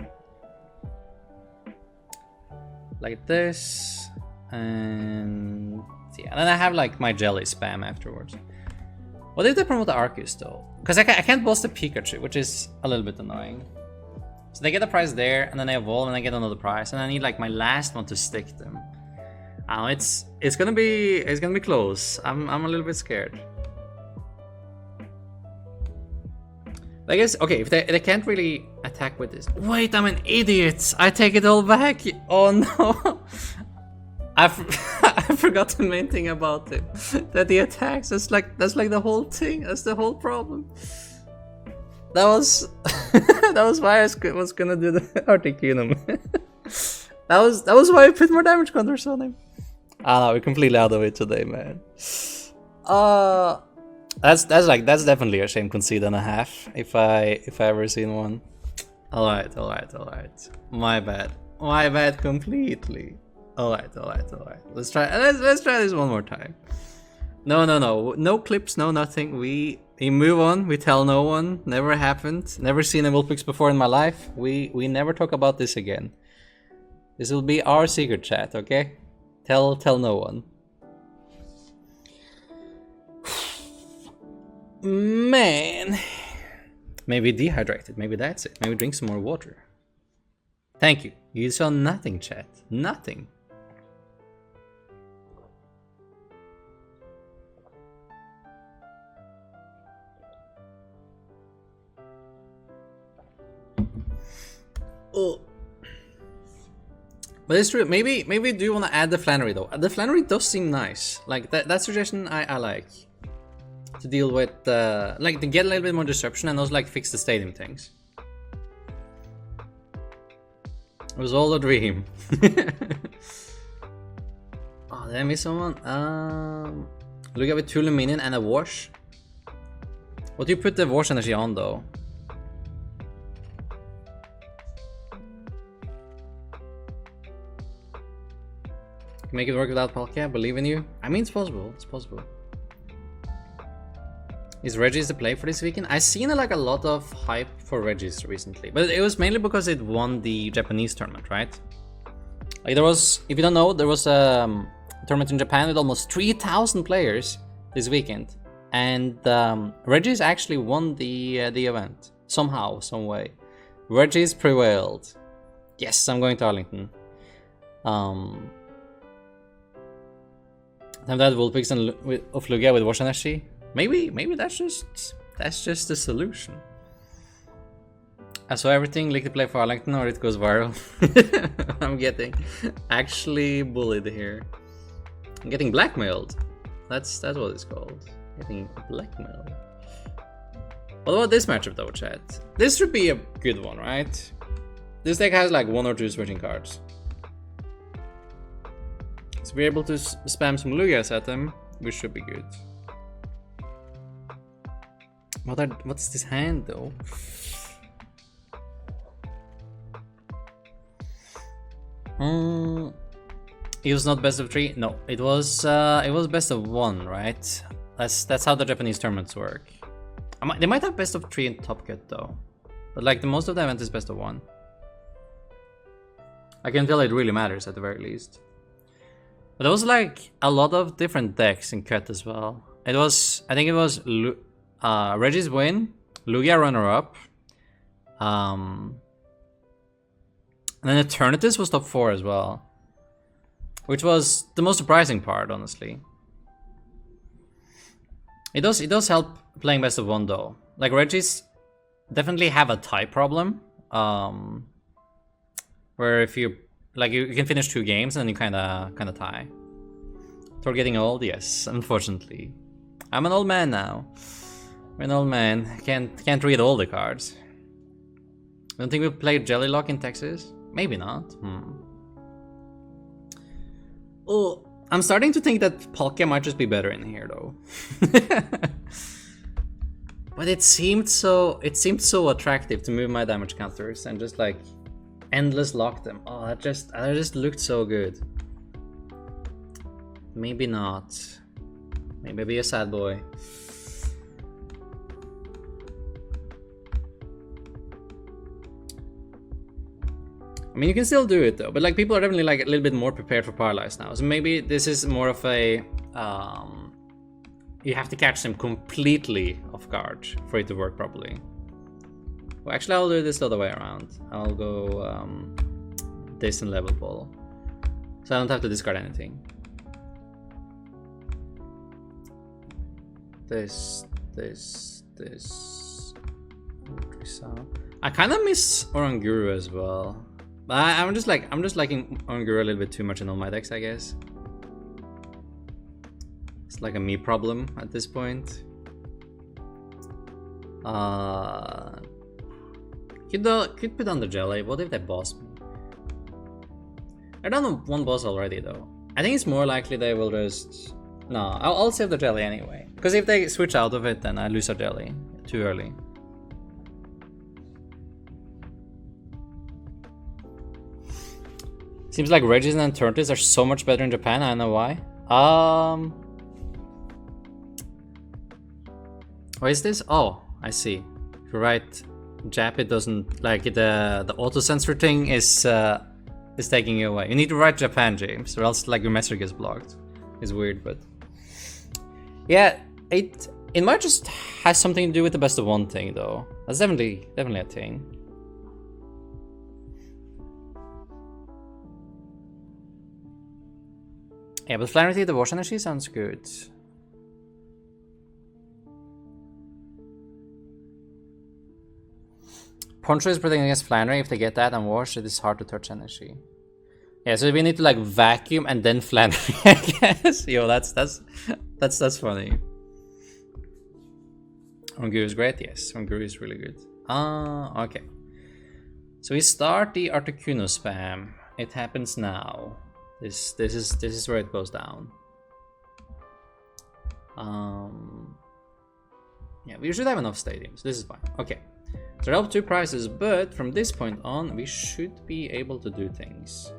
Like this. And yeah, and then I have like my jelly spam afterwards. What if they promote the Arceus though? Because I can't boss the Pikachu, which is a little bit annoying. So they get a prize there, and then they evolve, and I get another prize, and I need like my last one to stick them. It's gonna be close. I'm a little bit scared. I guess okay, if they can't really attack with this. Wait, I'm an idiot. I take it all back. Oh no. I forgot the main thing about it. That the attacks, that's like the whole thing. That's the whole problem. That was that was why I was gonna do the Articuno. that was why I put more damage counters on him. Ah no, we're completely out of it today, man. That's definitely a shame concede and a half if I ever seen one. Alright. My bad completely. Alright. Let's try this one more time. No clips, no nothing. We move on, we tell no one, never happened, never seen a Vulpix before in my life. We never talk about this again. This will be our secret chat, okay? Tell no one. Man. Maybe dehydrated, maybe that's it. Maybe drink some more water. Thank you. You saw nothing, chat. Nothing. Oh. But it's true. Maybe do you want to add the Flannery though? The Flannery does seem nice. Like that suggestion I like. To deal with like to get a little bit more disruption and also like fix the stadium things. It was all a dream. Oh, did I miss someone? Look at with 2 Luminion and a wash. What do you put the wash energy on though? Make it work without Palkia, believe in you. I mean, it's possible. It's possible. Is Regis the play for this weekend? I've seen like a lot of hype for Regis recently, but it was mainly because it won the Japanese tournament, right? Like there was, if you don't know, there was a tournament in Japan with almost 3,000 players this weekend, and Regis actually won the event somehow, some way. Regis prevailed. Yes, I'm going to Arlington. Have that Vulpix and of Lugia with Wash Energy. Maybe that's just the solution. I saw everything, lick the play for Arlington or it goes viral. I'm getting actually bullied here. I'm getting blackmailed. That's what it's called. Getting blackmailed. What about this matchup though, chat? This should be a good one, right? This deck has like 1 or 2 switching cards. So we're able to spam some Lugias at them, which should be good. What's this hand though? It was not best of 3. No, it was best of 1, right? That's how the Japanese tournaments work. They might have best of 3 in Top Cut though, but like the most of the event is best of 1. I can tell it really matters at the very least. But there was like a lot of different decks in Cut as well. I think it was Reggie's win, Lugia runner-up, and then Eternatus was top 4 as well, which was the most surprising part, honestly. It does help playing best of 1 though. Like Reggie's definitely have a tie problem, where if you like you can finish 2 games and then you kind of tie. For getting old, yes, unfortunately. I'm an old man now. I'm an old man. Can't read all the cards. Don't think we played Jelly Lock in Texas? Maybe not. Oh, I'm starting to think that Palkia might just be better in here though. But it seemed so attractive to move my damage counters and just like endless lock them. Oh, that just looked so good. Maybe not. Maybe be a sad boy. I mean, you can still do it though, but like people are definitely like a little bit more prepared for paralyze now. So maybe this is more of a you have to catch them completely off guard for it to work properly. Well, actually, I'll do this the other way around. I'll go this and level ball, so I don't have to discard anything. This. I kind of miss Oranguru as well. But I'm just liking Oranguru a little bit too much in all my decks, I guess. It's like a me problem at this point. Could put on the jelly. What if they boss me? I've done one boss already though. I think it's more likely they will just... No, I'll save the jelly anyway. Because if they switch out of it, then I lose a jelly too early. Seems like Regis and Eternatus are so much better in Japan. I don't know why. What is this? Oh, I see. If you write Jap, it doesn't like it. The auto censor thing is taking you away. You need to write Japan, James, or else like your message gets blocked. It's weird, but yeah, it might just has something to do with the best of 1 thing though. That's definitely a thing. Yeah, but Flannery the Wash Energy sounds good. Poncho is protecting against Flannery. If they get that and Wash, it is hard to touch energy. Yeah, so we need to like vacuum and then Flannery, I guess. Yo, that's funny. Oranguru is great, yes. Oranguru is really good. Okay. So we start the Articuno spam. It happens now. This is where it goes down. Yeah, we should have enough stadiums. This is fine. Okay. So they're up 2 prices, but from this point on, we should be able to do things.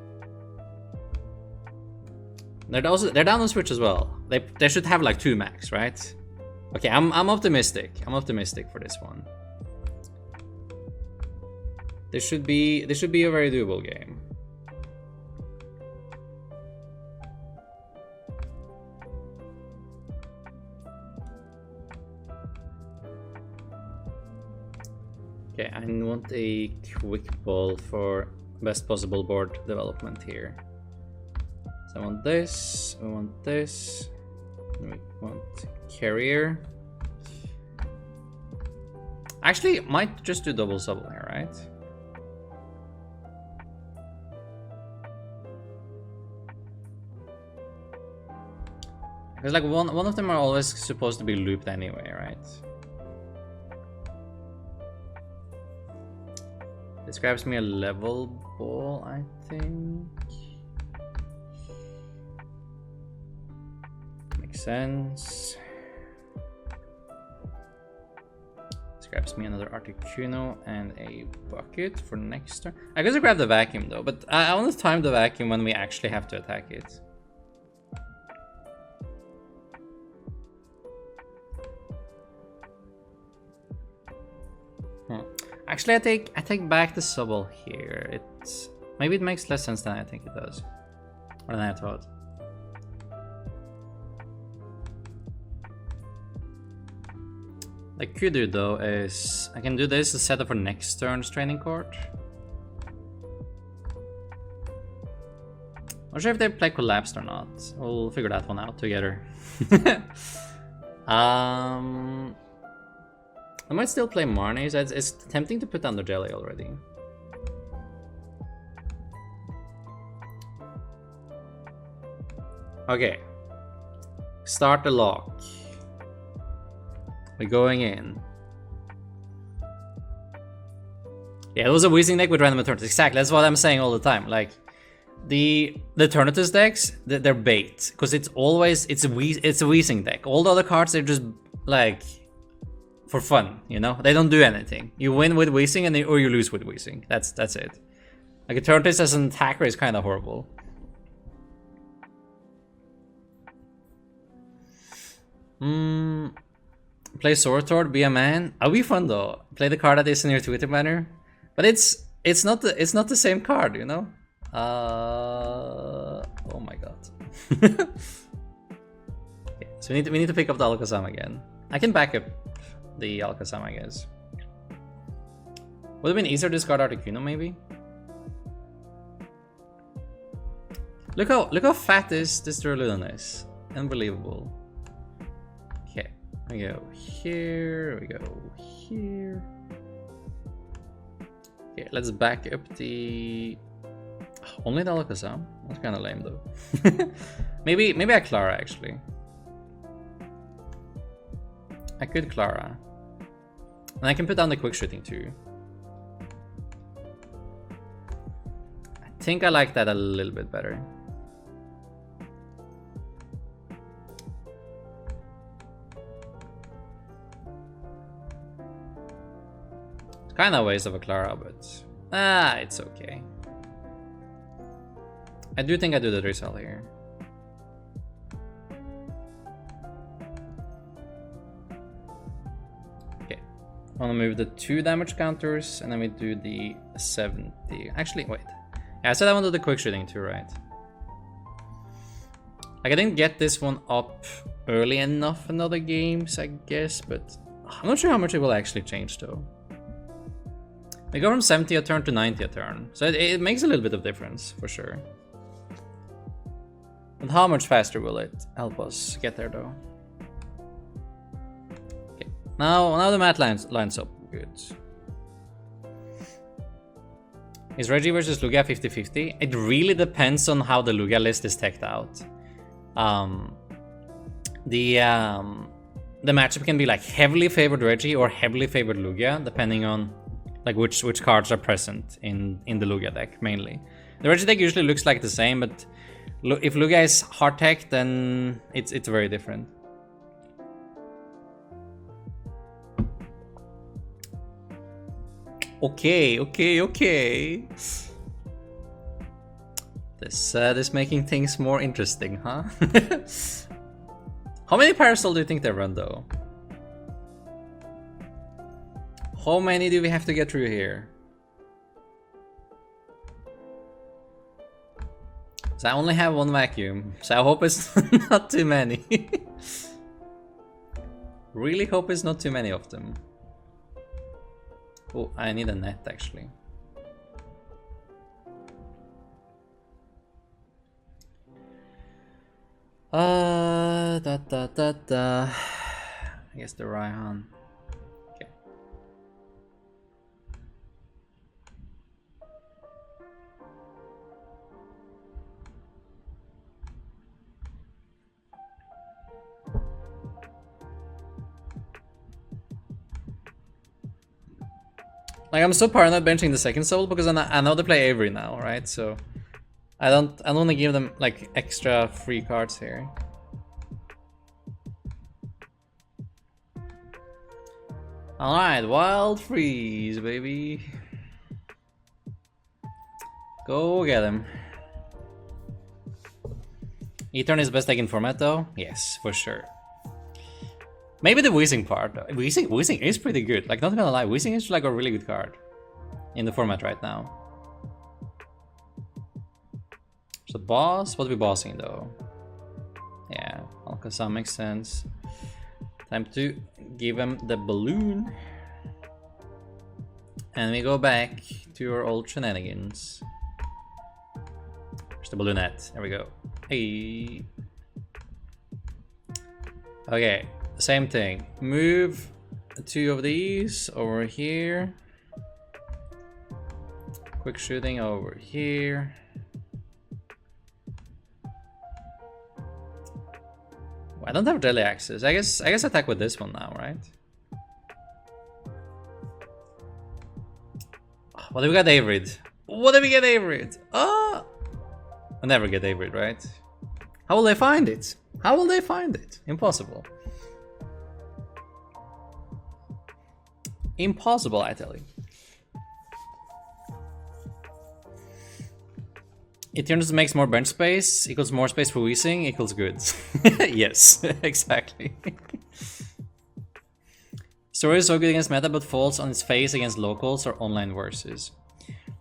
They're down on Switch as well. They should have like 2 max, right? Okay, I'm optimistic. I'm optimistic for this one. This should be a very doable game. Okay, I want a quick ball for best possible board development here. So I want this, we want this, and we want carrier. Actually, might just do double subtle here, right? Because like one of them are always supposed to be looped anyway, right? This grabs me a level ball, I think. Makes sense. This grabs me another Articuno and a bucket for next turn. I guess I grab the vacuum though, but I want to time the vacuum when we actually have to attack it. Actually, I take back the Sobble here. Maybe it makes less sense than I think it does, or than I thought. What I could do though is I can do this to set up for next turn's training court. Not sure if they play collapsed or not. We'll figure that one out together. I might still play Marnie's. It's tempting to put down the jelly already. Okay. Start the lock. We're going in. Yeah, it was a Weezing deck with random alternatives. Exactly, that's what I'm saying all the time. Like, the alternatives decks, they're bait. Because it's always, it's a Weezing deck. All the other cards, they're just, like, for fun, you know? They don't do anything. You win with Weezing or you lose with Weezing. That's it. Like, alternatives as an attacker is kind of horrible. Play Swordtord, be a man. It'll be fun though. Play the card that is in your Twitter banner. But it's not the same card, you know? Oh my god. Okay, so we need to pick up the Alakazam again. I can back up the Alakazam, I guess. Would have been easier to discard Articuno maybe? Look how fat this Duraludon is. Unbelievable. Okay, we go here, we go here. Okay, let's back up the... Only the Alakazam? That's kind of lame though. maybe I Clara actually. I could Clara. And I can put down the quick shooting too. I think I like that a little bit better. It's kind of a waste of a Clara, but it's okay. I do think I do the Drizzle here. Okay, I want to move the 2 damage counters, and then we do the 70. Actually, wait. Yeah, I said I wanted the quick shooting too, right? Like, I didn't get this one up early enough in other games, I guess, but I'm not sure how much it will actually change though. We go from 70 a turn to 90 a turn, so it makes a little bit of difference for sure. And how much faster will it help us get there though? Okay, now the mat lines up good. Is Reggie versus Lugia 50-50? It really depends on how the Lugia list is teched out. The matchup can be like heavily favored Reggie or heavily favored Lugia, depending on like which cards are present in the Lugia deck mainly. The Reggie deck usually looks like the same, but if Lugia is hard tech, then it's very different. Okay. This making things more interesting, huh? How many Parasol do you think they run though? How many do we have to get through here? So I only have 1 vacuum, so I hope it's not too many. Really hope it's not too many of them. Oh, I need a net actually. I guess the Raihan. Okay. Like, I'm so paranoid benching the second soul because I know they play Avery now, right? So I don't want to give them like extra free cards here. Alright, Wild Freeze, baby. Go get him. E-turn is best deck in format though? Yes, for sure. Maybe the Weezing part. Weezing is pretty good. Like, not gonna lie, Weezing is like a really good card in the format right now. So boss, what are we bossing though? Yeah, Alcazar makes sense. Time to give him the balloon. And we go back to our old shenanigans. There's the balloonette. There we go. Hey. Okay, same thing. Move 2 of these over here. Quick shooting over here. I don't have daily access. I guess attack with this one now, right? What do we got, Averid? What do we get, Averid? Oh! I'll never get Averid, right? How will they find it? How will they find it? Impossible. Impossible, I tell you. It turns makes more bench space equals more space for Weezing equals good. Yes, exactly. Story is so good against meta but falls on its face against locals or online versus.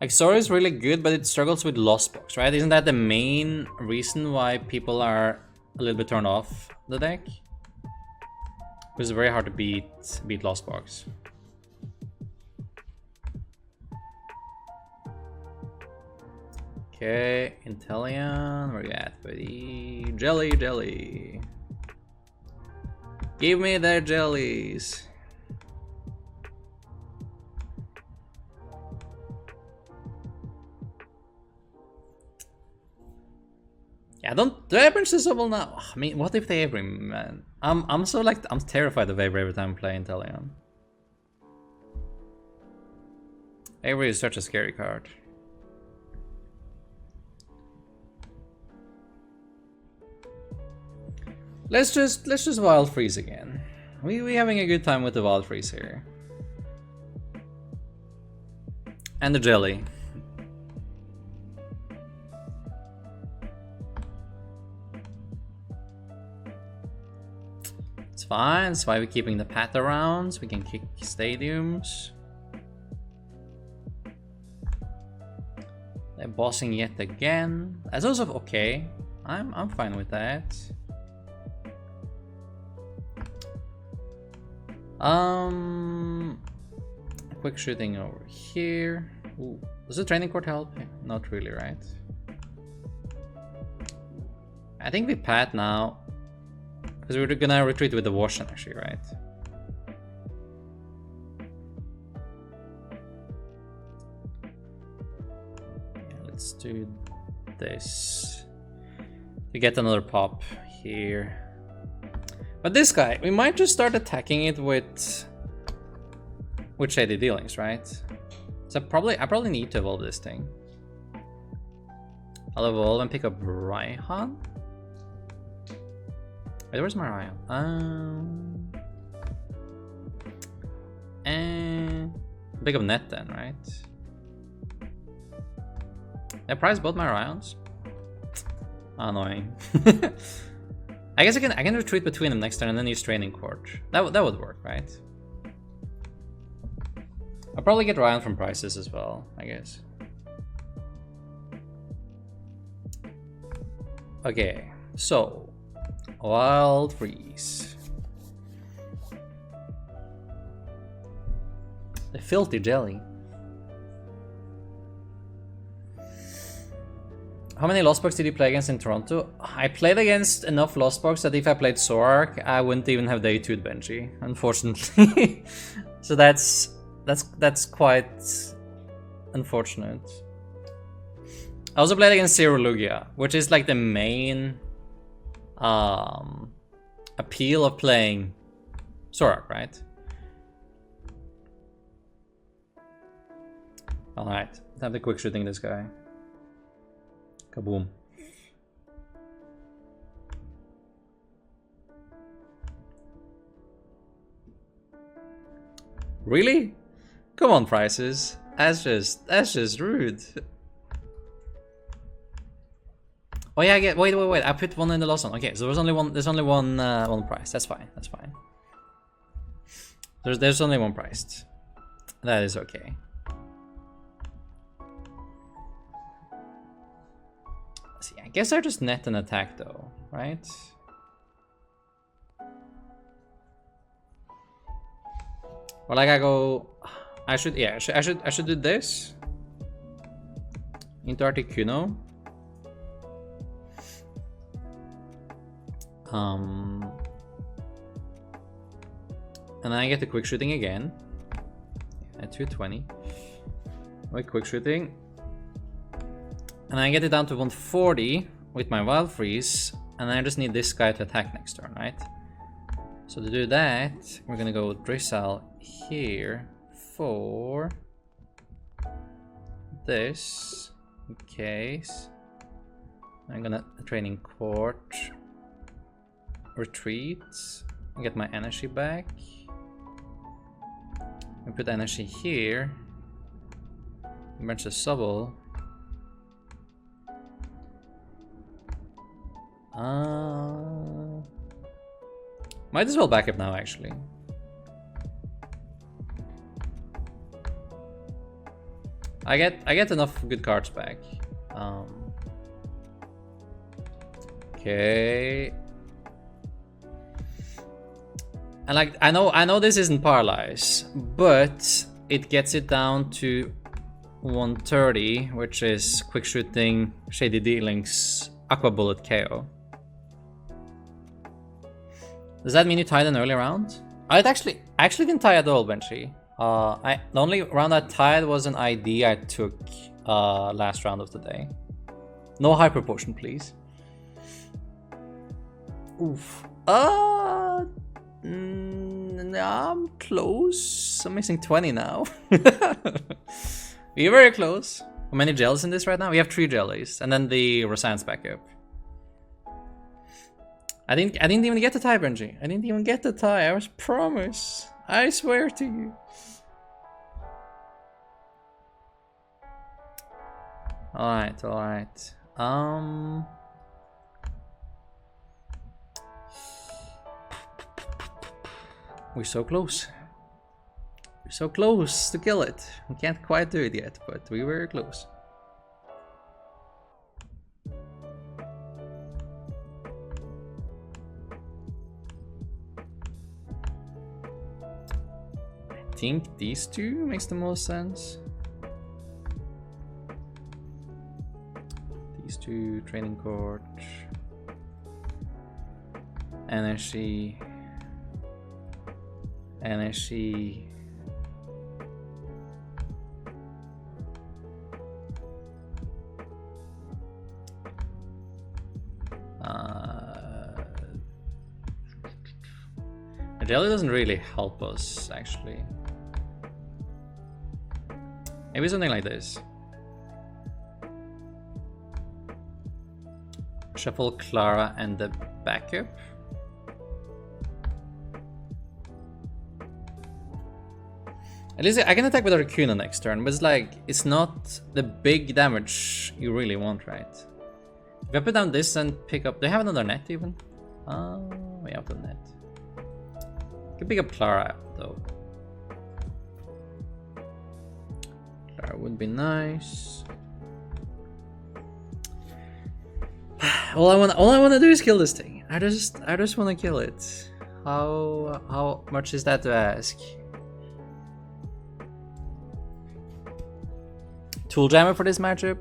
Like, Story is really good but it struggles with Lost Box, right? Isn't that the main reason why people are a little bit turned off the deck? It's very hard to beat Lost Box. Okay, Intellion, where you at, buddy? Jelly. Give me their jellies. Yeah, do I bench this double now? I mean, what if they Avery, man? I'm so like, I'm terrified of Avery every time I play Intellion. Avery is such a scary card. Let's just Wild Freeze again. We having a good time with the Wild Freeze here. And the jelly. It's fine, that's why we're keeping the path around, so we can kick stadiums. They're bossing yet again. That's also okay. I'm fine with that. Quick shooting over here. Ooh, does the training court help? Not really, right? I think we pat now. Because we're gonna retreat with the Washan actually, right? Yeah, let's do this. To get another pop here. But this guy, we might just start attacking it with Shady Dealings, right? So I probably need to evolve this thing. I'll evolve and pick up Raihan. Wait, where's my Raihan? And pick up Net then, right? I prize both my Raihans. Annoying. I guess I can retreat between them next turn and then use Training Court. That would work, right? I'll probably get Raihan from prices as well, I guess. Okay, so Wild Freeze. The filthy jelly. How many Lost Box did you play against in Toronto? I played against enough Lost Box that if I played Zorak, I wouldn't even have day 2 Benji, unfortunately. So that's quite unfortunate. I also played against Zero Lugia, which is like the main appeal of playing Zorak, right? Alright, let's have the quick shooting this guy. Kaboom. Really? Come on, prices. That's just rude. Oh yeah, wait. I put one in the last one. Okay, so there's only one one price. That's fine. That's fine. There's only one priced. That is okay. See, I guess I just net an attack though, right? Or like I go, I should do this into Articuno. And I get the quick shooting again at 220. Wait, quick shooting. And I get it down to 140 with my Wild Freeze, and I just need this guy to attack next turn, right? So to do that, we're gonna go Drizzle here for this in case. I'm gonna Training Court, retreat, and get my energy back. I put energy here. Bunch of Sobble. Might as well back up now, actually. I get enough good cards back. Okay. And like I know this isn't paralyze, but it gets it down to 130, which is quick shooting, shady dealings, aqua bullet KO. Does that mean you tied an early round? I actually didn't tie at all, Benchy. The only round I tied was an ID I took last round of the day. No hyper potion, please. Oof. I'm close. I'm missing 20 now. We're very close. How many gels in this right now? We have 3 jellies, and then the Rosan's backup. I didn't even get the tie, Benji. I didn't even get the tie. I was promised. I swear to you. Alright. We're so close. We're so close to kill it. We can't quite do it yet, but we were close. I think these two makes the most sense. These two, Training Court, energy. The jelly doesn't really help us, actually. Maybe something like this. Shuffle Clara and the backup. At least I can attack with Articuno next turn, but it's like, it's not the big damage you really want, right? If I put down this and pick up... Do I have another net even? We have the net. I can pick up Clara though. Clara would be nice. All I want to do is kill this thing. I just want to kill it. How much is that to ask? Tool Jammer for this matchup.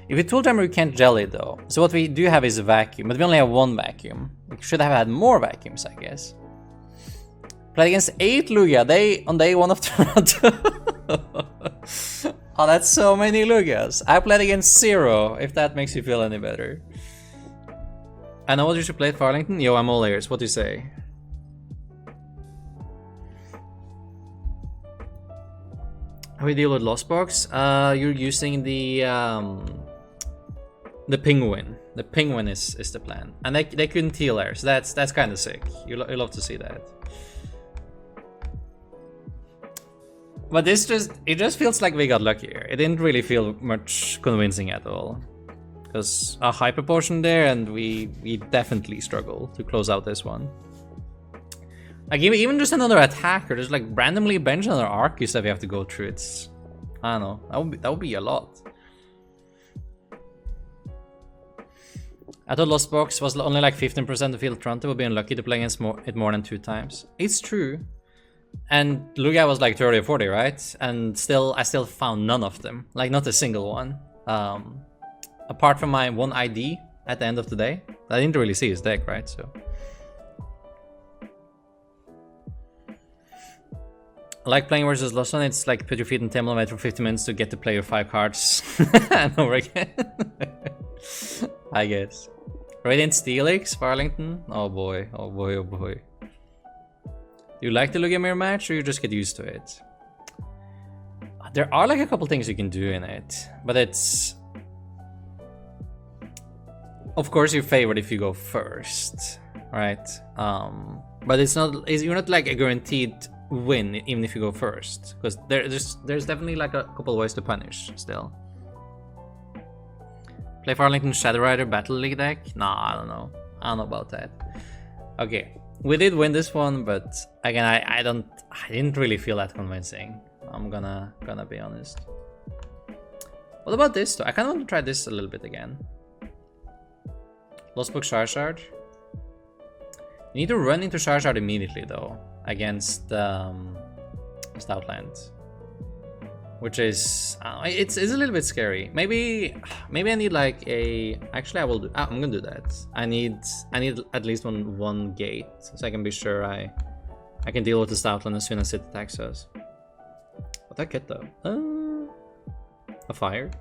If we Tool Jammer, we can't jelly though. So what we do have is a vacuum, but we only have 1 vacuum. We should have had more vacuums, I guess. Played against 8 Lugia on day 1 of Toronto. Oh, that's so many Lugias. I played against 0, if that makes you feel any better. I know what you should play at Farlington. Yo, I'm all ears. What do you say? How we deal with Lost Box? You're using the penguin. The penguin is the plan, and they couldn't heal there, so that's kind of sick. You love to see that. But it just feels like we got luckier. It didn't really feel much convincing at all. Because a high proportion there, and we definitely struggle to close out this one. Like even just another attacker, just like randomly bench another Arcus that we have to go through. It's, I don't know, that would be a lot. I thought Lost Box was only like 15% of field Toronto would be unlucky to play against it more than 2 times. It's true. And Lugia was like 30 or 40, right? And I still found none of them. Like not a single one. Apart from my one ID at the end of the day. I didn't really see his deck, right? So I like playing versus Lost One. It's like put your feet in Temple for 50 minutes to get to play your 5 cards and over again. I guess. Radiant Steelix, Farlington. Oh boy, oh boy, oh boy. Do you like the Lugia Mirror match, or you just get used to it? There are like a couple things you can do in it, but it's... Of course you're favored if you go first, right? But you're not like a guaranteed win even if you go first, because there's definitely like a couple ways to punish still. Play Farlington Shadow Rider Battle League deck? Nah, I don't know. I don't know about that. Okay, we did win this one, but again, I didn't really feel that convincing. I'm gonna be honest. What about this though? I kind of want to try this a little bit again. Lost Book Charizard. You need to run into Charizard immediately though against Stoutland. Which is, it's a little bit scary. Maybe I need like a. Actually, I will do. I'm gonna do that. I need at least one gate so I can be sure I can deal with the Stoutland as soon as it attacks us. What that get though? A fire.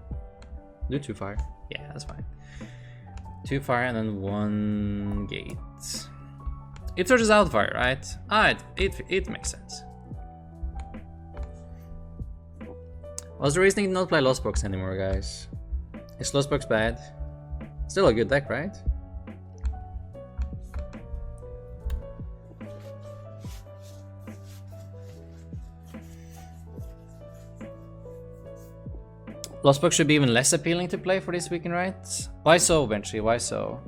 Do 2 fire. Yeah, that's fine. 2 fire and then 1 gate. It searches out fire, right? It makes sense. What's the reason to not play Lost Box anymore, guys? Is Lost Box bad? Still a good deck, right? Lost Box should be even less appealing to play for this weekend, right? Why so, Benchy? Why so?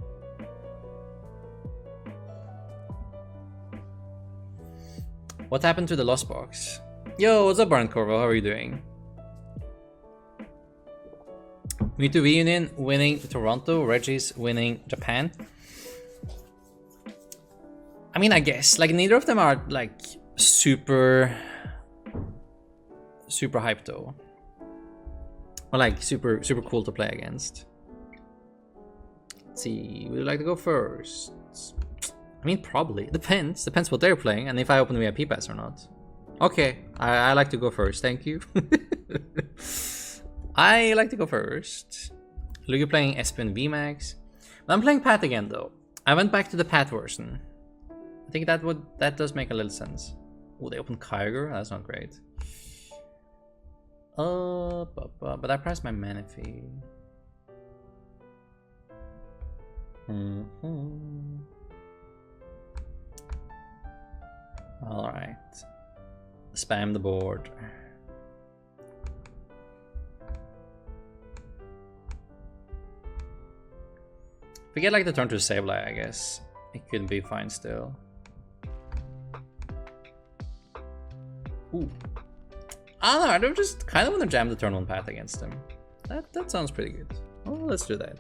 What happened to the Lost Box? Yo, what's up, Barn Corvo? How are you doing? Mewtwo Reunion winning Toronto, Reggie's winning Japan. I mean, I guess like neither of them are like super hyped though, or like super cool to play against. Let's see, would you like to go first? I mean, probably depends what they're playing and if I open the VIP pass or not. Okay, I like to go first. Thank you. I like to go first. Lugia playing SP and VMAX. But I'm playing Pat again though. I went back to the Pat version. I think that does make a little sense. Oh, they opened Kyogre? That's not great. But I priced my mana fee. Alright. Spam the board. If we get like the turn to Sableye, I guess it could be fine still. Ooh. I don't know, I just kind of want to jam the turn 1 path against him. That sounds pretty good. Oh, let's do that.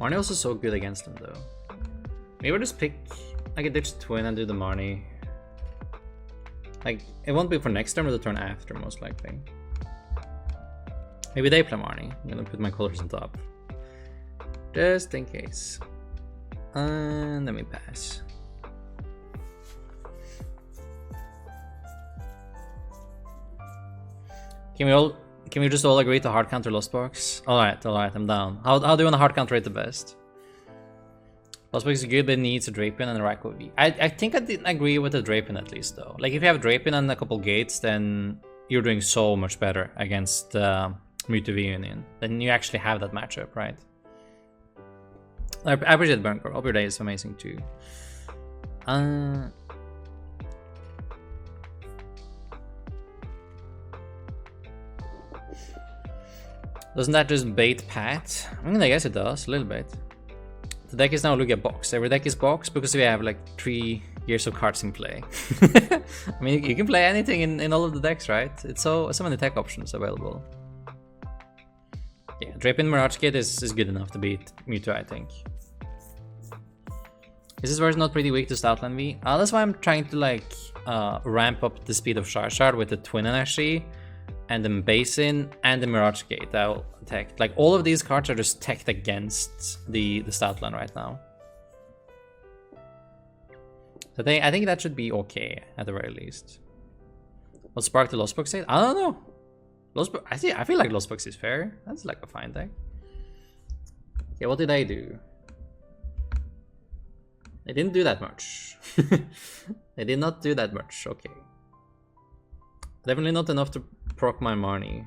Marnie also so good against him though. Maybe I'll just pick like a Ditch Twin and do the Marnie. Like, it won't be for next turn or the turn after, most likely. Maybe they play Marnie. I'm gonna put my colors on top. Just in case. And let me pass. Can we just all agree to hard counter Lost Box? Alright, I'm down. How do you want to hard counter it the best? Lost Box is good, but it needs a Drapion and a Raccoon. I think I didn't agree with the Drapion at least though. Like if you have Drapion and a couple gates, then you're doing so much better against Mewtwo Reunion. Then you actually have that matchup, right? I appreciate Burn. Hope your day is amazing too. Doesn't that just bait Pat? I mean, I guess it does, a little bit. The deck is now looking at box. Every deck is box because we have like 3 years of cards in play. I mean, you can play anything in all of the decks, right? It's so many tech options available. Yeah, Draping Mirage Gate is good enough to beat Mewtwo, I think. Is this version not pretty weak to Stoutland V? That's why I'm trying to like ramp up the speed of Charizard with the Twin Energy and the Basin and the Mirage Gate that will attack. Like all of these cards are just teched against the Stoutland right now. So I think that should be okay at the very least. What sparked the Lost Box state? I don't know. I feel like Lost Box is fair. That's like a fine deck. Okay, what did I do? They didn't do that much. They did not do that much. Okay. Definitely not enough to proc my Marnie.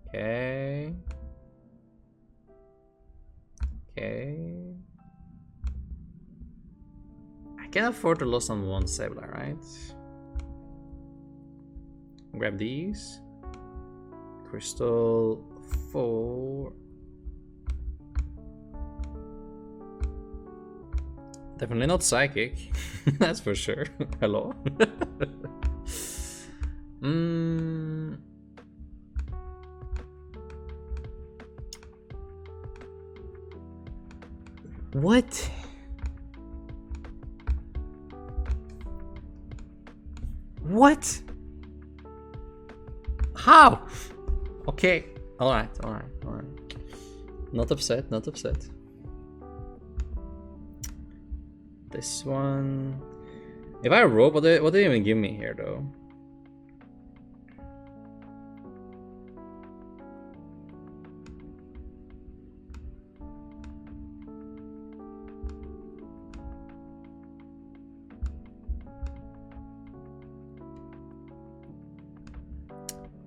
Okay. Okay. I can afford to lose on one Sabla, right? Grab these. Crystal 4. Definitely not psychic. That's for sure. Hello. What? What? How? Okay. Alright. Not upset, not upset. This one. If I rope, what do they even give me here though?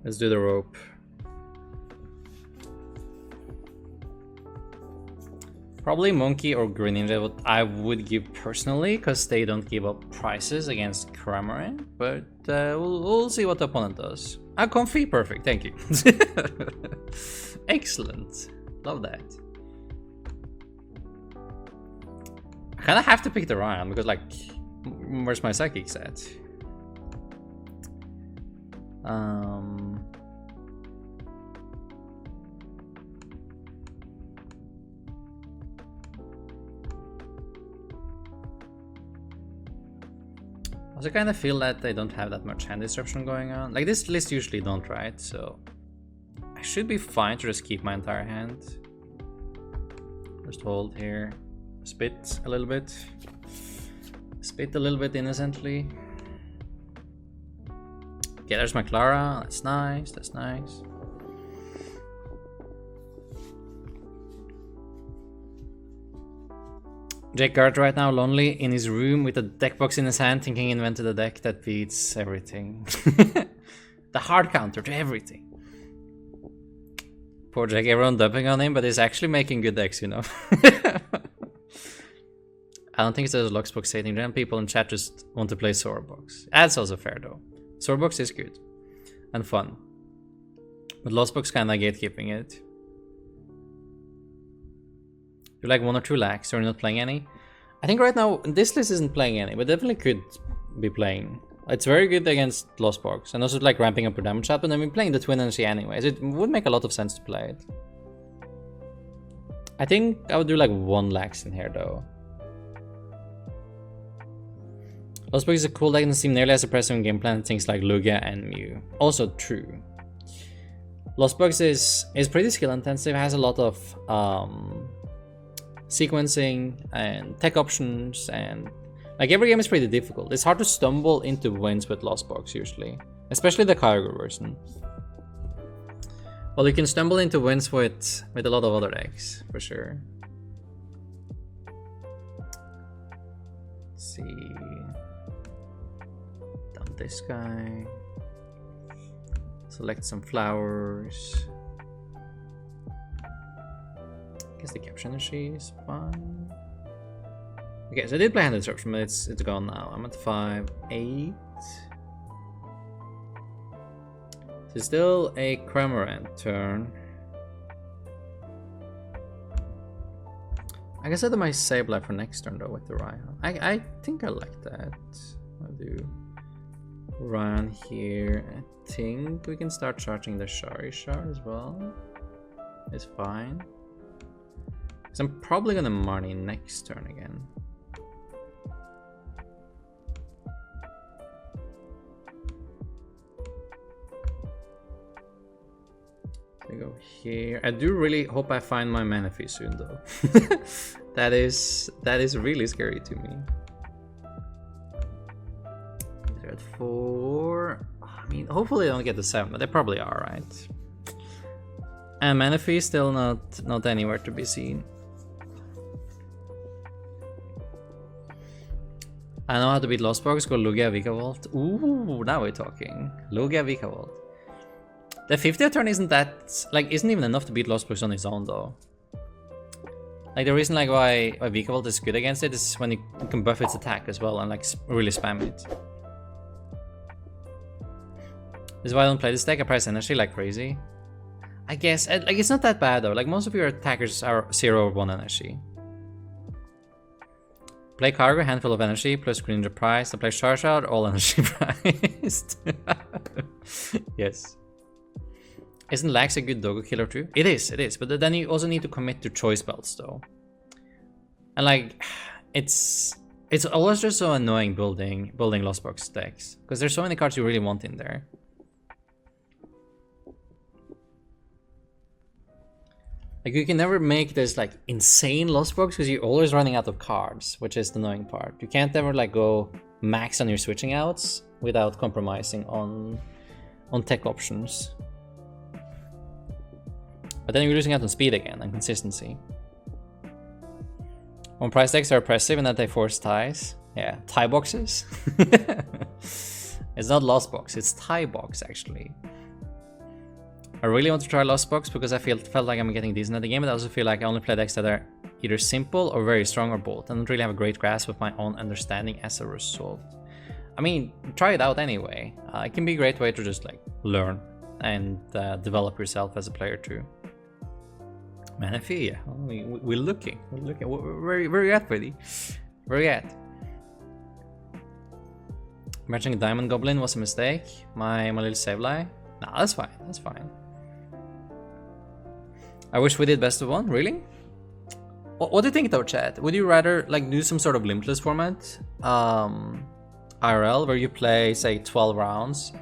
Let's do the rope. Probably Monkey or Greninja, what I would give personally, because they don't give up prices against Cramorant. But we'll see what the opponent does. Comfy, perfect, thank you. Excellent, love that. I kind of have to pick the Ryan because, like, where's my Psychic set? I kind of feel that they don't have that much hand disruption going on. Like this list usually don't, right? So I should be fine to just keep my entire hand. Just hold here. Spit a little bit. Spit a little bit innocently. Okay, there's my Clara. That's nice. That's nice. Jake Gard right now lonely in his room with a deck box in his hand, thinking he invented a deck that beats everything. The hard counter to everything. Poor Jake, everyone dumping on him, but he's actually making good decks, you know. I don't think it's a Luxbox setting. Then people in chat just want to play Swordbox. That's also fair though. Swordbox is good and fun, but Lostbox kinda gatekeeping it. You're like 1 or 2 lakhs, or you're not playing any? I think right now, this list isn't playing any, but definitely could be playing. It's very good against Lost Box, and also like ramping up your damage output, and we're playing the Twin Energy anyways. It would make a lot of sense to play it. I think I would do like 1 lakhs in here though. Lost Box is a cool deck and seem nearly as oppressive in game plan as things like Lugia and Mew. Also true. Lost Box is pretty skill intensive, has a lot of sequencing and tech options, and like every game is pretty difficult. It's hard to stumble into wins with Lost Box usually, especially the Kyogre version. Well, you can stumble into wins with a lot of other decks for sure. Let's see, dump this guy, select some flowers. guess the capture energy is fine. Okay, so I did play hand disruption, but it's gone now. I'm at 5, 8. So it's still a Cramorant turn. I guess I do my Sableye for next turn though with the Ryan. I think I like that. I'll do Ryan here. I think we can start charging the Charizard as well. It's fine. Because I'm probably gonna Marnie next turn again. We go here. I do really hope I find my Manaphy soon though. that is really scary to me. They're at 4. I mean, hopefully they don't get the 7, but they probably are, right? And Manaphy is still not anywhere to be seen. I know how to beat Lost Box. Go Lugia Vikavolt. Ooh, now we're talking. Lugia Vikavolt. The 50th turn isn't even enough to beat Lost Box on its own though. Like the reason why Vikavolt is good against it is when you can buff its attack as well and like really spam it. This is why I don't play this deck. I price energy like crazy. I guess like it's not that bad though. Like most of your attackers are 0 or 1 energy. Play Cargo, handful of energy, plus Greninja price. I play Charizard, all energy priced. Yes. Isn't Lax a good doggo killer too? It is. But then you also need to commit to choice belts though. And like, it's always just so annoying building Lost Box decks. Because there's so many cards you really want in there. Like you can never make this like insane Lost Box because you're always running out of cards, which is the annoying part. You can't ever like go max on your switching outs without compromising on tech options. But then you're losing out on speed again and consistency. One price decks are oppressive in that they force ties. Yeah, tie boxes. It's not Lost Box, it's tie box actually. I really want to try Lost Box because I felt like I'm getting decent at the game, but I also feel like I only play decks that are either simple or very strong or both. I don't really have a great grasp of my own understanding as a result. I mean, try it out anyway. It can be a great way to just like learn and develop yourself as a player too. Manaphy, yeah. We're looking. Where are you at, buddy? Where are you at? Matching a Diamond Goblin was a mistake. My little Sableye. Nah, that's fine. That's fine. I wish we did best of 1. Really? What do you think though, chat? Would you rather like do some sort of limitless format, IRL, where you play say 12 rounds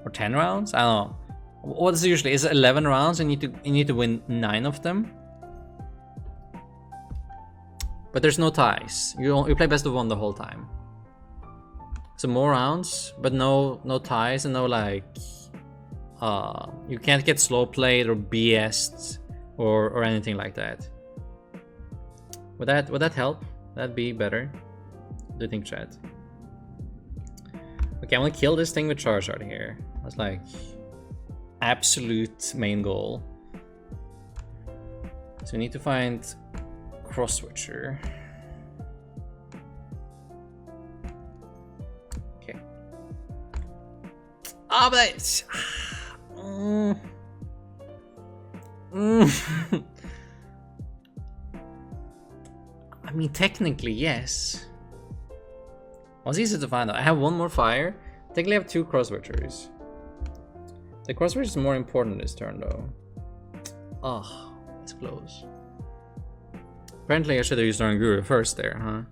or 10 rounds? I don't know. What is it usually? Is it 11 rounds and you need to win 9 of them? But there's no ties. You play best of 1 the whole time. So more rounds, but no ties and no like you can't get slow played or BS'd or anything like that. Would that help? That'd be better. What do you think, chat? Okay, I'm gonna kill this thing with Charizard here. That's like absolute main goal. So we need to find Cross Switcher. Okay. Ah, but it's I mean, technically, yes. Well, it's easy to find out. I have 1 more fire. Technically, I have 2 Cross Switchers. The Cross Switch is more important this turn, though. Oh, it's close. Apparently, I should have used Oranguru first there, huh?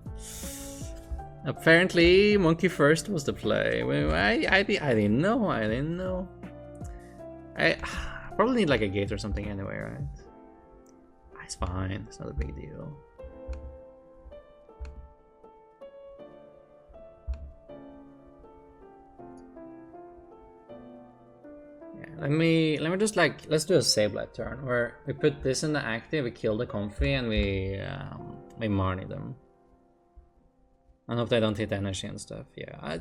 Apparently, Monkey first was the play. I didn't know. I probably need like a gate or something anyway, right? It's fine. It's not a big deal. Let me just like, let's do a Sableye turn where we put this in the active, we kill the Comfy, and we Marnie them. I hope they don't hit energy and stuff. Yeah, I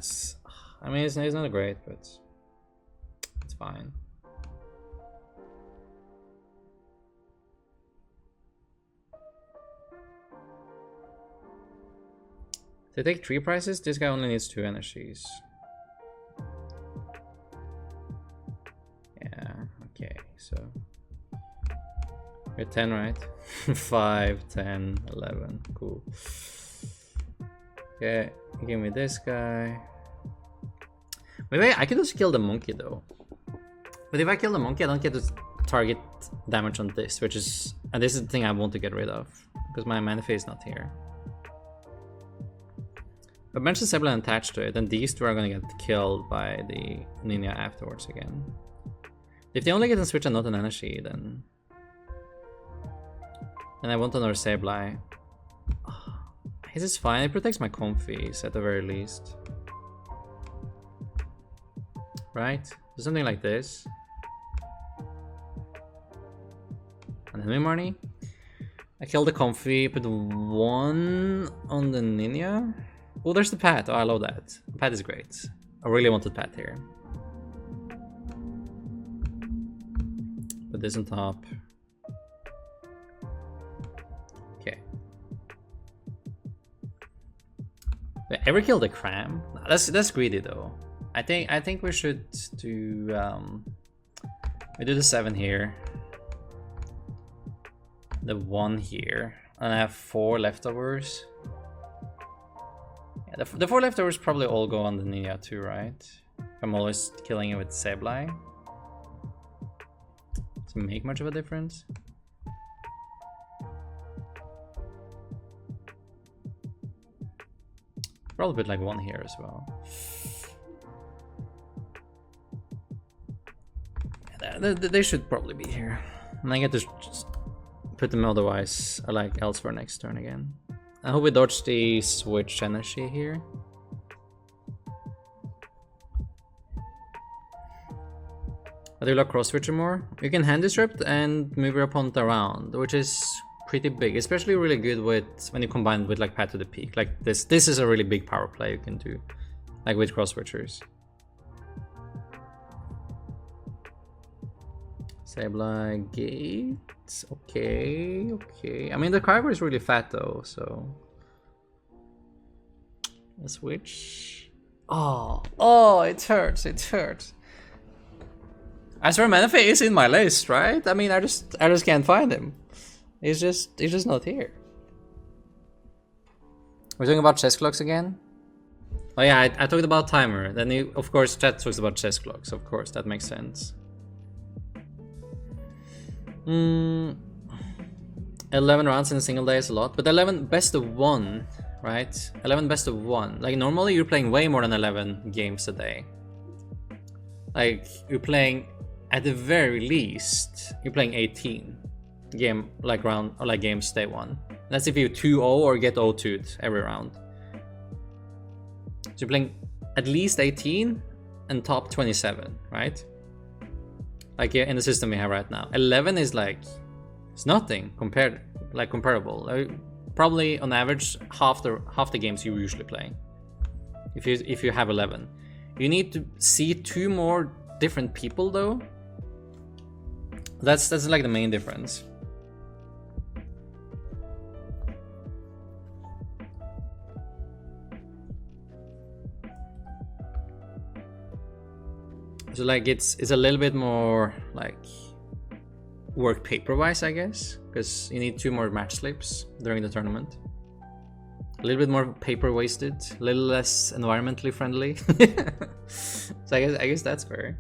mean, it's not great, but it's fine. They take 3 prices, this guy only needs 2 energies. Yeah, okay, so we're 10, right? 5, 10, 11, cool. Okay, give me this guy. Maybe I could just kill the monkey though. But if I kill the monkey, I don't get to target damage on this, which is, and this is the thing I want to get rid of, because my Manaphy is not here. But mention Sebla attached to it, and these two are gonna get killed by the Ninja afterwards again. If they only get to switch and not an energy, then I want another Sableye. Oh, this is fine, it protects my Comfies at the very least. Right? So something like this. And then Marnie. I killed the Comfy, put 1 on the Ninja. Oh, there's the Pat. Oh, I love that. Pat is great. I really wanted Pat here. Put this on top. Okay. Wait, ever killed a Cram? That's greedy though. I think we should do we do the 7 here. The 1 here. And I have 4 leftovers. Yeah, the 4 leftovers probably all go on the Ninja too, right? I'm always killing it with Sableye. Does it make much of a difference? Probably put like 1 here as well. Yeah, they should probably be here. And I get to just put them otherwise, like elsewhere next turn again. I hope we dodge the switch energy here. I do like cross switcher more. You can hand disrupt and move your opponent around, which is pretty big, especially really good with when you combine it with like Pat to the Peak. Like this is a really big power play you can do, like with cross switchers. Sableye gate. Okay. I mean the Kyber is really fat though, so a switch. Oh, it hurts. I swear Manaphy is in my list, right? I mean I just can't find him. He's just not here. We're talking about chess clocks again? Oh yeah, I talked about timer. Then of course chat talks about chess clocks, of course, that makes sense. 11 rounds in a single day is a lot, but 11 best of 1, right? 11 best of 1. Like normally you're playing way more than 11 games a day. Like you're playing, at the very least, you're playing 18 game like round or like games day 1. That's if you 2-0 or get 0-2'd every round. So you're playing at least 18 and top 27, right? Like in the system we have right now. 11 is like, it's nothing comparable. Probably on average half the games you usually play. If you have 11. You need to see 2 more different people though. That's like the main difference. So like it's a little bit more like work paper wise, I guess, because you need 2 more match slips during the tournament. A little bit more paper wasted, a little less environmentally friendly. So I guess that's fair.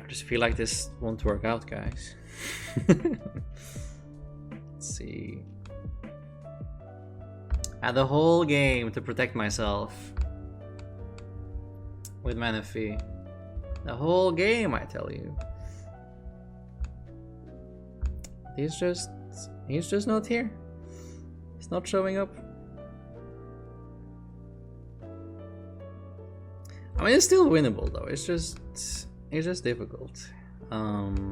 I just feel like this won't work out, guys. Let's see. I had the whole game to protect myself with Manaphy. The whole game, I tell you. He's just not here. He's not showing up. I mean, it's still winnable though. It's just difficult. At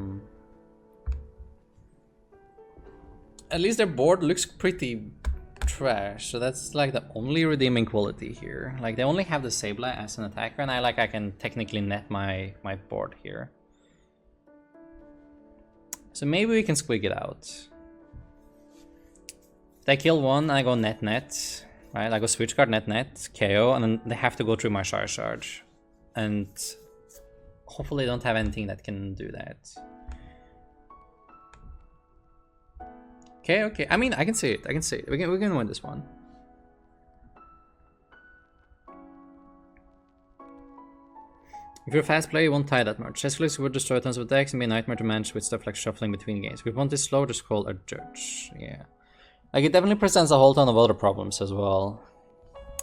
least their board looks pretty trash, so that's like the only redeeming quality here. Like they only have the Sableye as an attacker, and I can technically net my board here. So maybe we can squeak it out. They kill one, I go net, right? I go switch card, net, KO, and then they have to go through my Charizard. And hopefully they don't have anything that can do that. Okay. I mean, I can see it. We're gonna win this one. If you're a fast player, you won't tie that much. Chess would destroy tons of decks and be a nightmare to manage with stuff like shuffling between games. If you want this slow, just call a judge. Yeah. Like, it definitely presents a whole ton of other problems as well.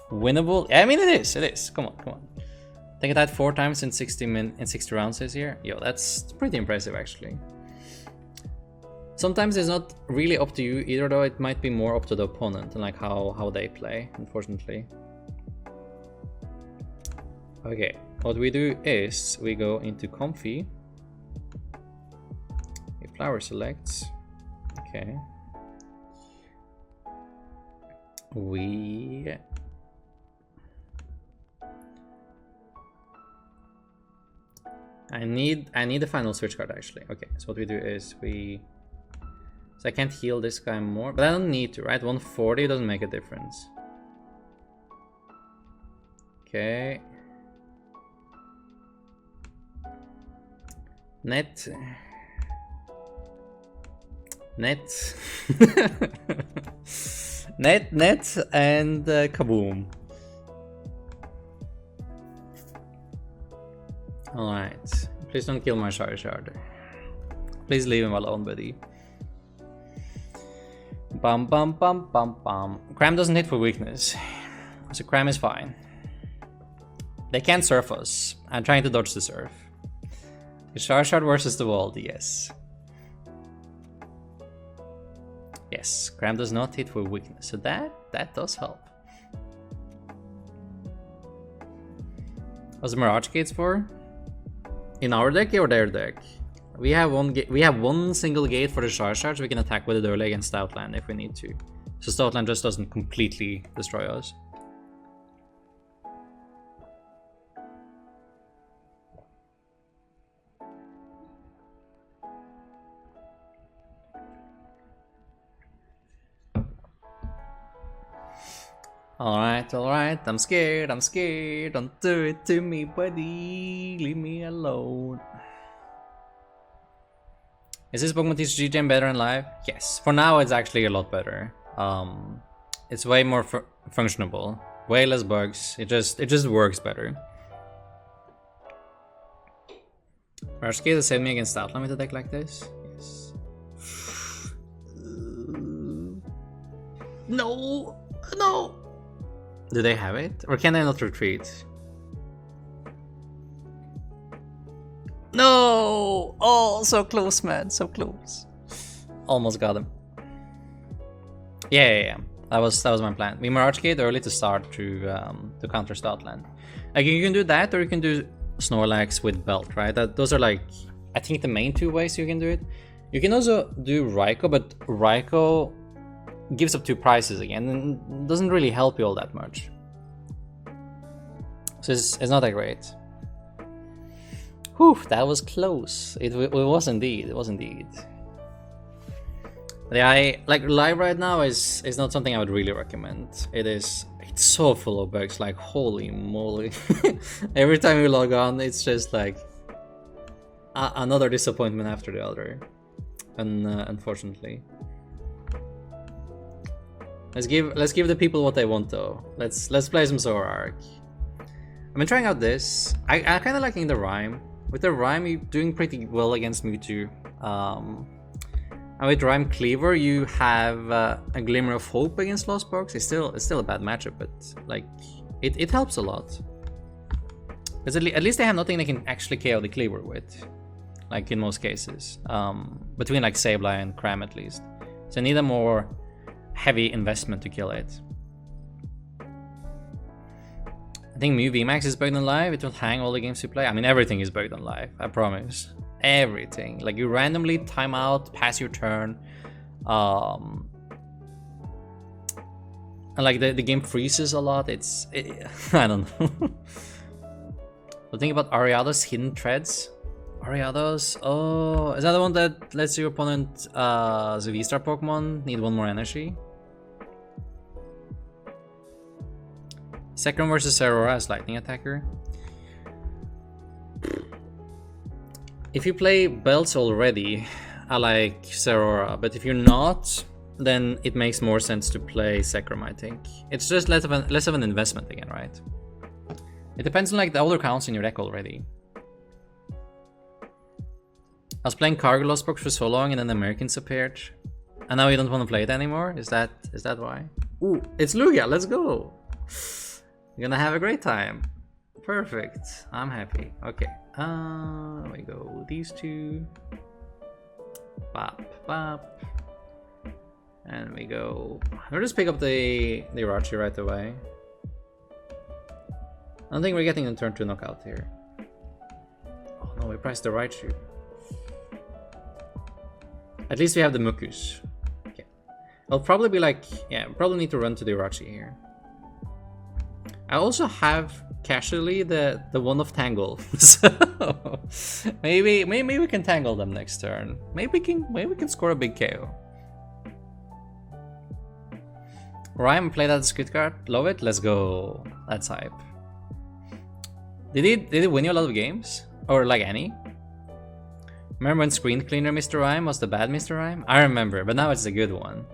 Winnable? I mean, it is. Come on. I think I died 4 times in 60 rounds this year. Yo, that's pretty impressive, actually. Sometimes it's not really up to you either, though. It might be more up to the opponent and like how they play, unfortunately. Okay, what we do is we go into Comfy. We flower select. Okay. I need the final switch card, actually. Okay, so what we do is so I can't heal this guy more, but I don't need to, right? 140 doesn't make a difference. Okay. Net. Net, and kaboom. Alright. Please don't kill my Charizard. Please leave him alone, buddy. Bum. Cram doesn't hit for weakness, so Cram is fine. They can't surf us. I'm trying to dodge the surf. Charizard versus the wall, yes. Yes, Cram does not hit for weakness, so that does help. What's the Mirage Gates for? In our deck or their deck? We have one single gate for the Charizard, so we can attack with it early against Stoutland if we need to. So Stoutland just doesn't completely destroy us. Alright, I'm scared, don't do it to me, buddy, leave me alone. Is this Pokémon TCG gen better in live? Yes, for now it's actually a lot better. It's way more functionable, way less bugs, it just works better. Rashke has saved me against Outland with a deck like this? Yes. No! Do they have it? Or can they not retreat? No! Oh, so close, man. So close. Almost got him. Yeah. That was my plan. We Mirage Gate early to start to counter Stoutland. Like, you can do that, or you can do Snorlax with Belt, right? Those are like, I think, the main 2 ways you can do it. You can also do Raikou, but Raikou gives up 2 prices again and doesn't really help you all that much. So it's not that great. Whew, that was close. It was indeed. Yeah, like live right now is not something I would really recommend. It's so full of bugs, like holy moly. Every time you log on, it's just like another disappointment after the other. And unfortunately. Let's give the people what they want though. Let's play some Zoroark. I've been trying out this. I kind of liking the Rhyme. With the Rhyme, you're doing pretty well against Mewtwo. And with Rhyme Cleaver, you have a glimmer of hope against Lost Box. It's still a bad matchup, but like it helps a lot. Because at least they have nothing they can actually KO the Cleaver with, like in most cases. Between like Sableye and Cram at least. So I need a more heavy investment to kill it. I think Mew VMAX is bugged on live. It will hang all the games you play. I mean, everything is bugged on live, I promise. everything. Like you randomly time out, pass your turn, and like the game freezes a lot. I don't know. But think about Ariado's Hidden Threads. Ariados, oh, is that the one that lets your opponent, the V-Star Pokemon, need 1 more energy? Second versus Aurora as Lightning Attacker. If you play Belts already, I like Zeraora, but if you're not, then it makes more sense to play Zekrom, I think. It's just less of an investment again, right? It depends on like the other counts in your deck already. I was playing Cargo Lost Box for so long and then the Americans appeared. And now you don't want to play it anymore? Is that why? Ooh, it's Lugia, let's go! You're gonna have a great time. Perfect, I'm happy. Okay, we go these two. Bop, bop. And we go... I'll just pick up the Irachi right away. I don't think we're getting a turn 2 knockout here. Oh no, we pressed the Raichu. At least we have the Mukus. Okay. I'll probably be like... Yeah, probably need to run to the Irachi here. I also have casually the one of Tangle. So maybe we can tangle them next turn. Maybe we can score a big KO. Rhyme, play that as good card. Love it. Let's go. That's hype. Did he win you a lot of games? Or like any? Remember when Screen Cleaner Mr. Rhyme was the bad Mr. Rhyme? I remember, but now it's the good one.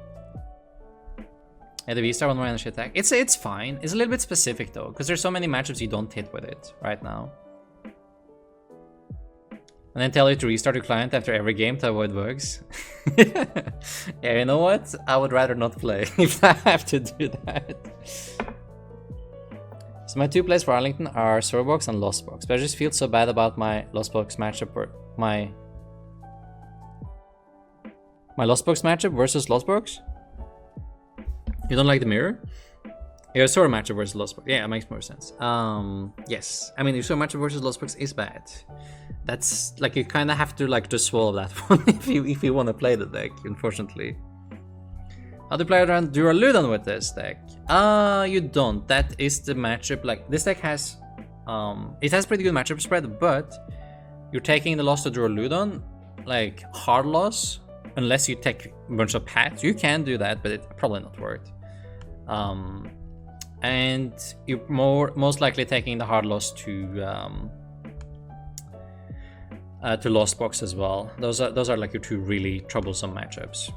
Yeah, the V-Star 1 more energy attack. It's fine. It's a little bit specific though, because there's so many matchups you don't hit with it right now. And then tell you to restart your client after every game to avoid bugs. Yeah, you know what? I would rather not play if I have to do that. So my 2 plays for Arlington are Sorbox and Lost Box, but I just feel so bad about my Lost Box matchup or my Lost Box matchup versus Lost Box. You don't like the mirror? Yeah, Sora matchup versus Lost Box. Yeah, it makes more sense. Yes. I mean, your Sora matchup versus Lost Box is bad. That's like you kind of have to like just swallow that one if you want to play the deck, unfortunately. How do you play around Duraludon with this deck? You don't. That is the matchup. Like this deck has, it has pretty good matchup spread, but you're taking the loss to Duraludon, like hard loss, unless you take a bunch of paths. You can do that, but it's probably not worth. And you're most likely taking the hard loss to Lost Box as well. Those are like your 2 really troublesome matchups.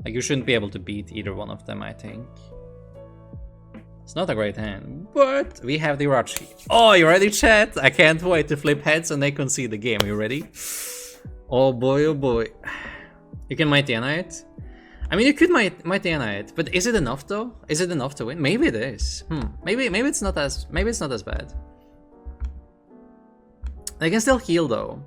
Like you shouldn't be able to beat either one of them, I think. It's not a great hand, but we have the Irachi. Oh, you ready, chat? I can't wait to flip heads and they concede the game. Are you ready? Oh boy, oh boy. You can Mighty Anite. I mean, you could Mighty Anite, but is it enough though? Is it enough to win? Maybe it is. Maybe it's not as bad. They can still heal though.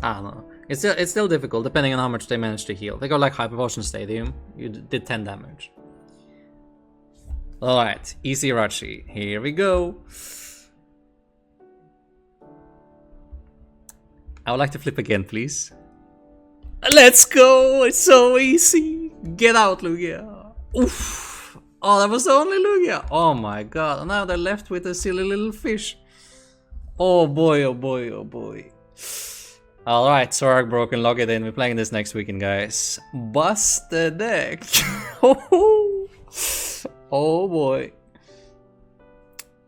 I don't know. It's still difficult depending on how much they manage to heal. They go like Hyper Potion Stadium. You did 10 damage. Alright, easy Irachi. Here we go. I would like to flip again, please. Let's go! It's so easy! Get out, Lugia! Oof! Oh, that was the only Lugia! Oh my god, now they're left with a silly little fish. Oh boy, oh boy, oh boy. Alright, Zorak broken, log it in. We're playing this next weekend, guys. Bust the deck! Oh boy.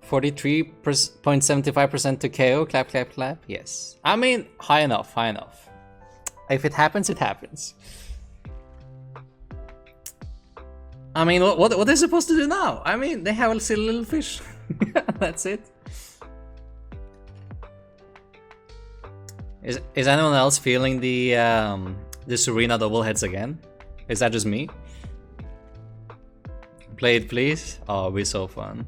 43.75% to KO. Clap, clap, clap. Yes. I mean, high enough, high enough. If it happens, it happens. I mean, what are they supposed to do now? I mean, they have a silly little fish. That's it. Is anyone else feeling the Serena double heads again? Is that just me? Play it, please. Oh, it'll be so fun.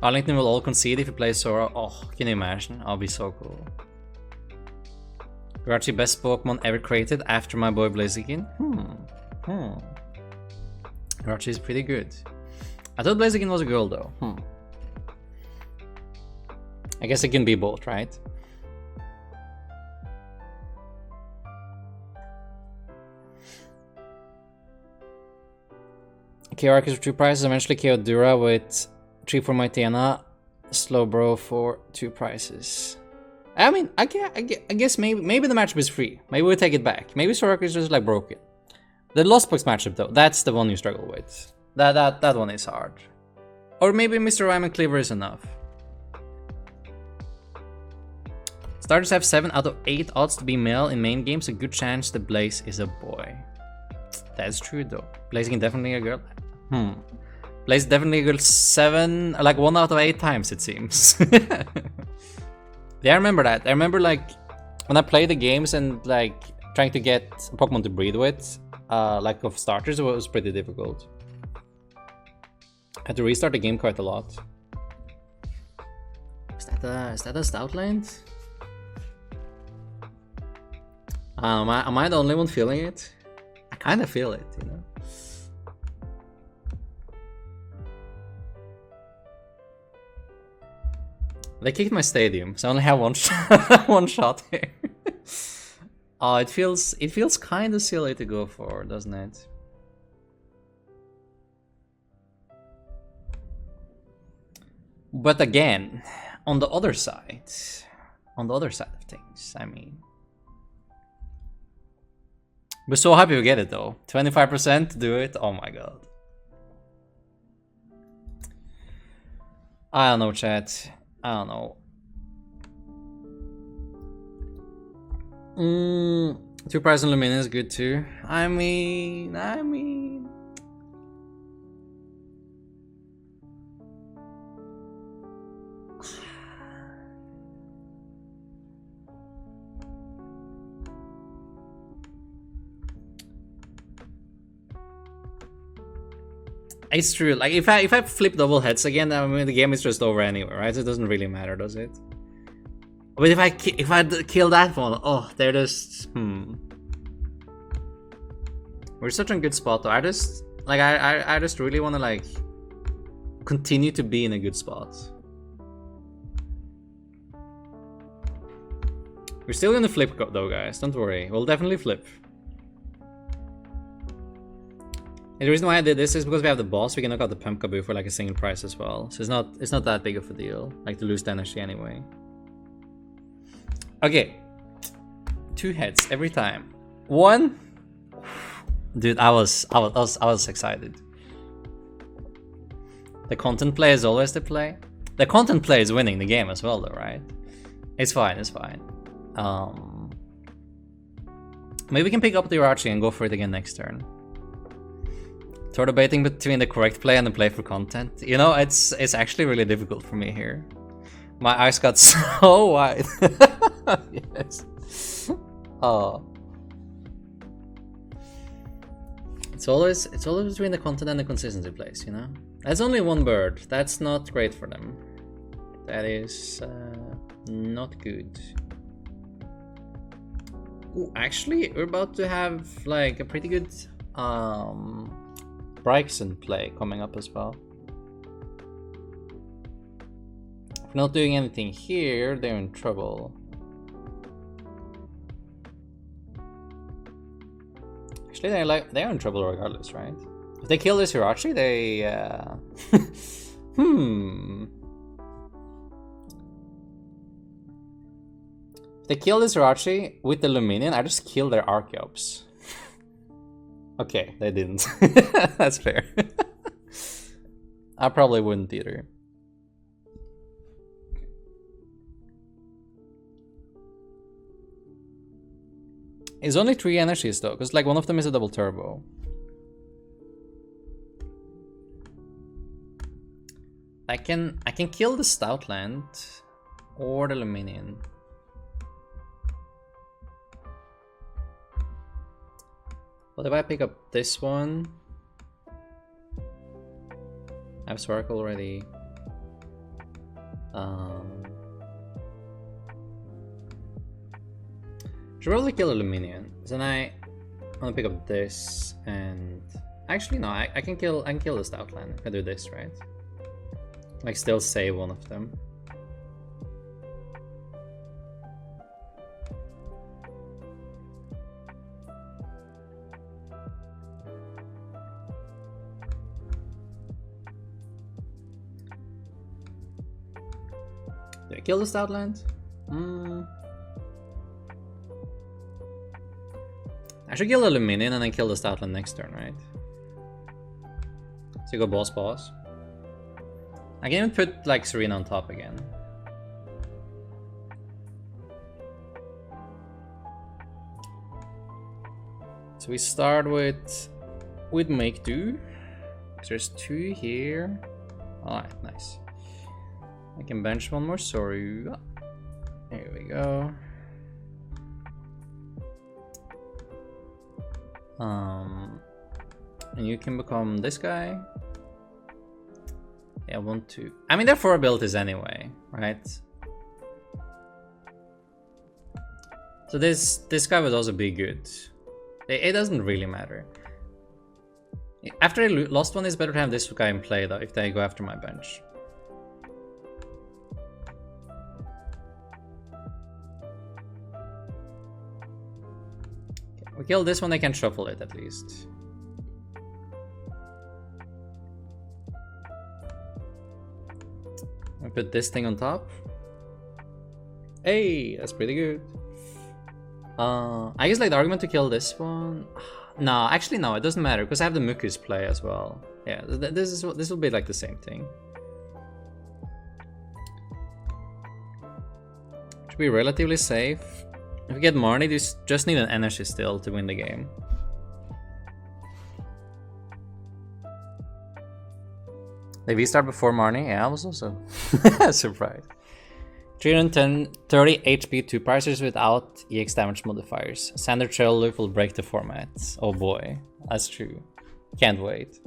Arlington will all concede if you play Sora. Oh, can you imagine? I'll be so cool. Irachi best Pokemon ever created after my boy Blaziken. Irachi is pretty good. I thought Blaziken was a girl though. I guess it can be both, right? KO Arcus for 2 prices, eventually KO Dura with 3 for Moitiana, Slowbro for 2 prices. I mean, I guess maybe the matchup is free. Maybe we'll take it back. Maybe Soraka is just like broken. The Lost Box matchup though, that's the one you struggle with. That one is hard. Or maybe Mr. Rhyme and Cleaver is enough. Starters have 7 out of 8 odds to be male in main games, a good chance the Blaze is a boy. That's true though. Blaze can definitely a girl. Blaze definitely a girl 7, like 1 out of 8 times it seems. Yeah, I remember that. I remember like when I played the games and like trying to get a Pokemon to breed with, like of starters, it was pretty difficult. I had to restart the game quite a lot. Is that a Stoutland? Am I the only one feeling it? I kind of feel it, you know. They kicked my stadium, so I only have one one shot here. Oh, it feels kind of silly to go for, doesn't it? But again, on the other side of things, I mean, we're so happy we get it though. 25% to do it. Oh my god. I don't know, chat. I don't know. 2 price on Lumina is good too. I mean. It's true. Like if I flip double heads again, I mean the game is just over anyway, right? It doesn't really matter, does it? But if I kill that one, oh, they're just We're such a good spot though. I just really want to like continue to be in a good spot. We're still gonna flip though, guys. Don't worry. We'll definitely flip. And the reason why I did this is because we have the boss. We can knock out the Pumpkaboo for like a single price as well. So it's not that big of a deal. Like to lose the energy anyway. Okay. 2 heads every time. 1. Dude, I was excited. The content play is always the play. The content play is winning the game as well though, right? It's fine, it's fine. Maybe we can pick up the Urachi and go for it again next turn. Sort of debating between the correct play and the play for content. You know, it's actually really difficult for me here. My eyes got so wide. Yes. Oh. It's always between the content and the consistency plays, you know? That's only 1 bird. That's not great for them. That is not good. Ooh, actually, we're about to have like a pretty good Bryson play coming up as well. If not doing anything here, they're in trouble. Actually, they're in trouble regardless, right? If they kill this Hirachi, they If they kill this Hirachi with the Luminion, I just kill their Archeops. Okay, they didn't. That's fair. I probably wouldn't either. It's only 3 energies though, because like one of them is a double turbo. I can kill the Stoutland or the Luminion. What if I pick up this one? I have Sparkle already. Should probably kill a Luminion. So then I want to pick up this and actually no, I can kill the Stoutland if I do this, right? Like still save one of them. Did I kill the Stoutland? I should kill the Luminion and then kill the Stoutland next turn, right? So you go boss. I can even put like Serena on top again. So we start with make do. There's 2 here. Alright, nice. I can bench one more Soru. Here we go. And you can become this guy. Yeah, 1, 2. I mean, they're 4 abilities anyway, right? So this guy would also be good. It doesn't really matter. After I lost one, it's better to have this guy in play though, if they go after my bench. Okay, we kill this one, they can shuffle it at least. I put this thing on top. Hey, that's pretty good. I guess like the argument to kill this one. No, actually no, it doesn't matter because I have the Mucus play as well. Yeah, this will be like the same thing. Should be relatively safe. If we get Marnie, you just need an energy still to win the game. Did we start before Marnie? Yeah, I was also surprised. 330 HP 2 pricers without EX damage modifiers. Standard Trail Loop will break the format. Oh boy, that's true. Can't wait.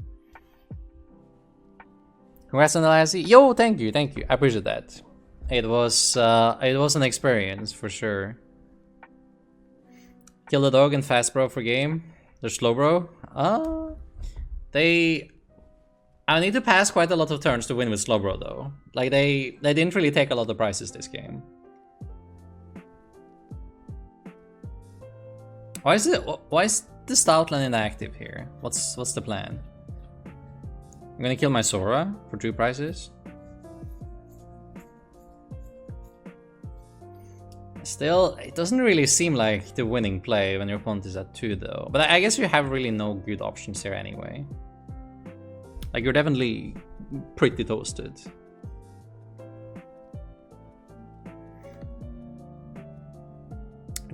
Congrats on the Lassie. Yo, thank you. I appreciate that. It was an experience for sure. Kill the dog and fast bro for game. They're slow bro. I need to pass quite a lot of turns to win with Slowbro though. Like they didn't really take a lot of prizes this game. Why is the Stoutland inactive here? What's the plan? I'm gonna kill my Sora for 2 prizes. Still, it doesn't really seem like the winning play when your opponent is at 2 though. But I guess you have really no good options here anyway. Like, you're definitely pretty toasted.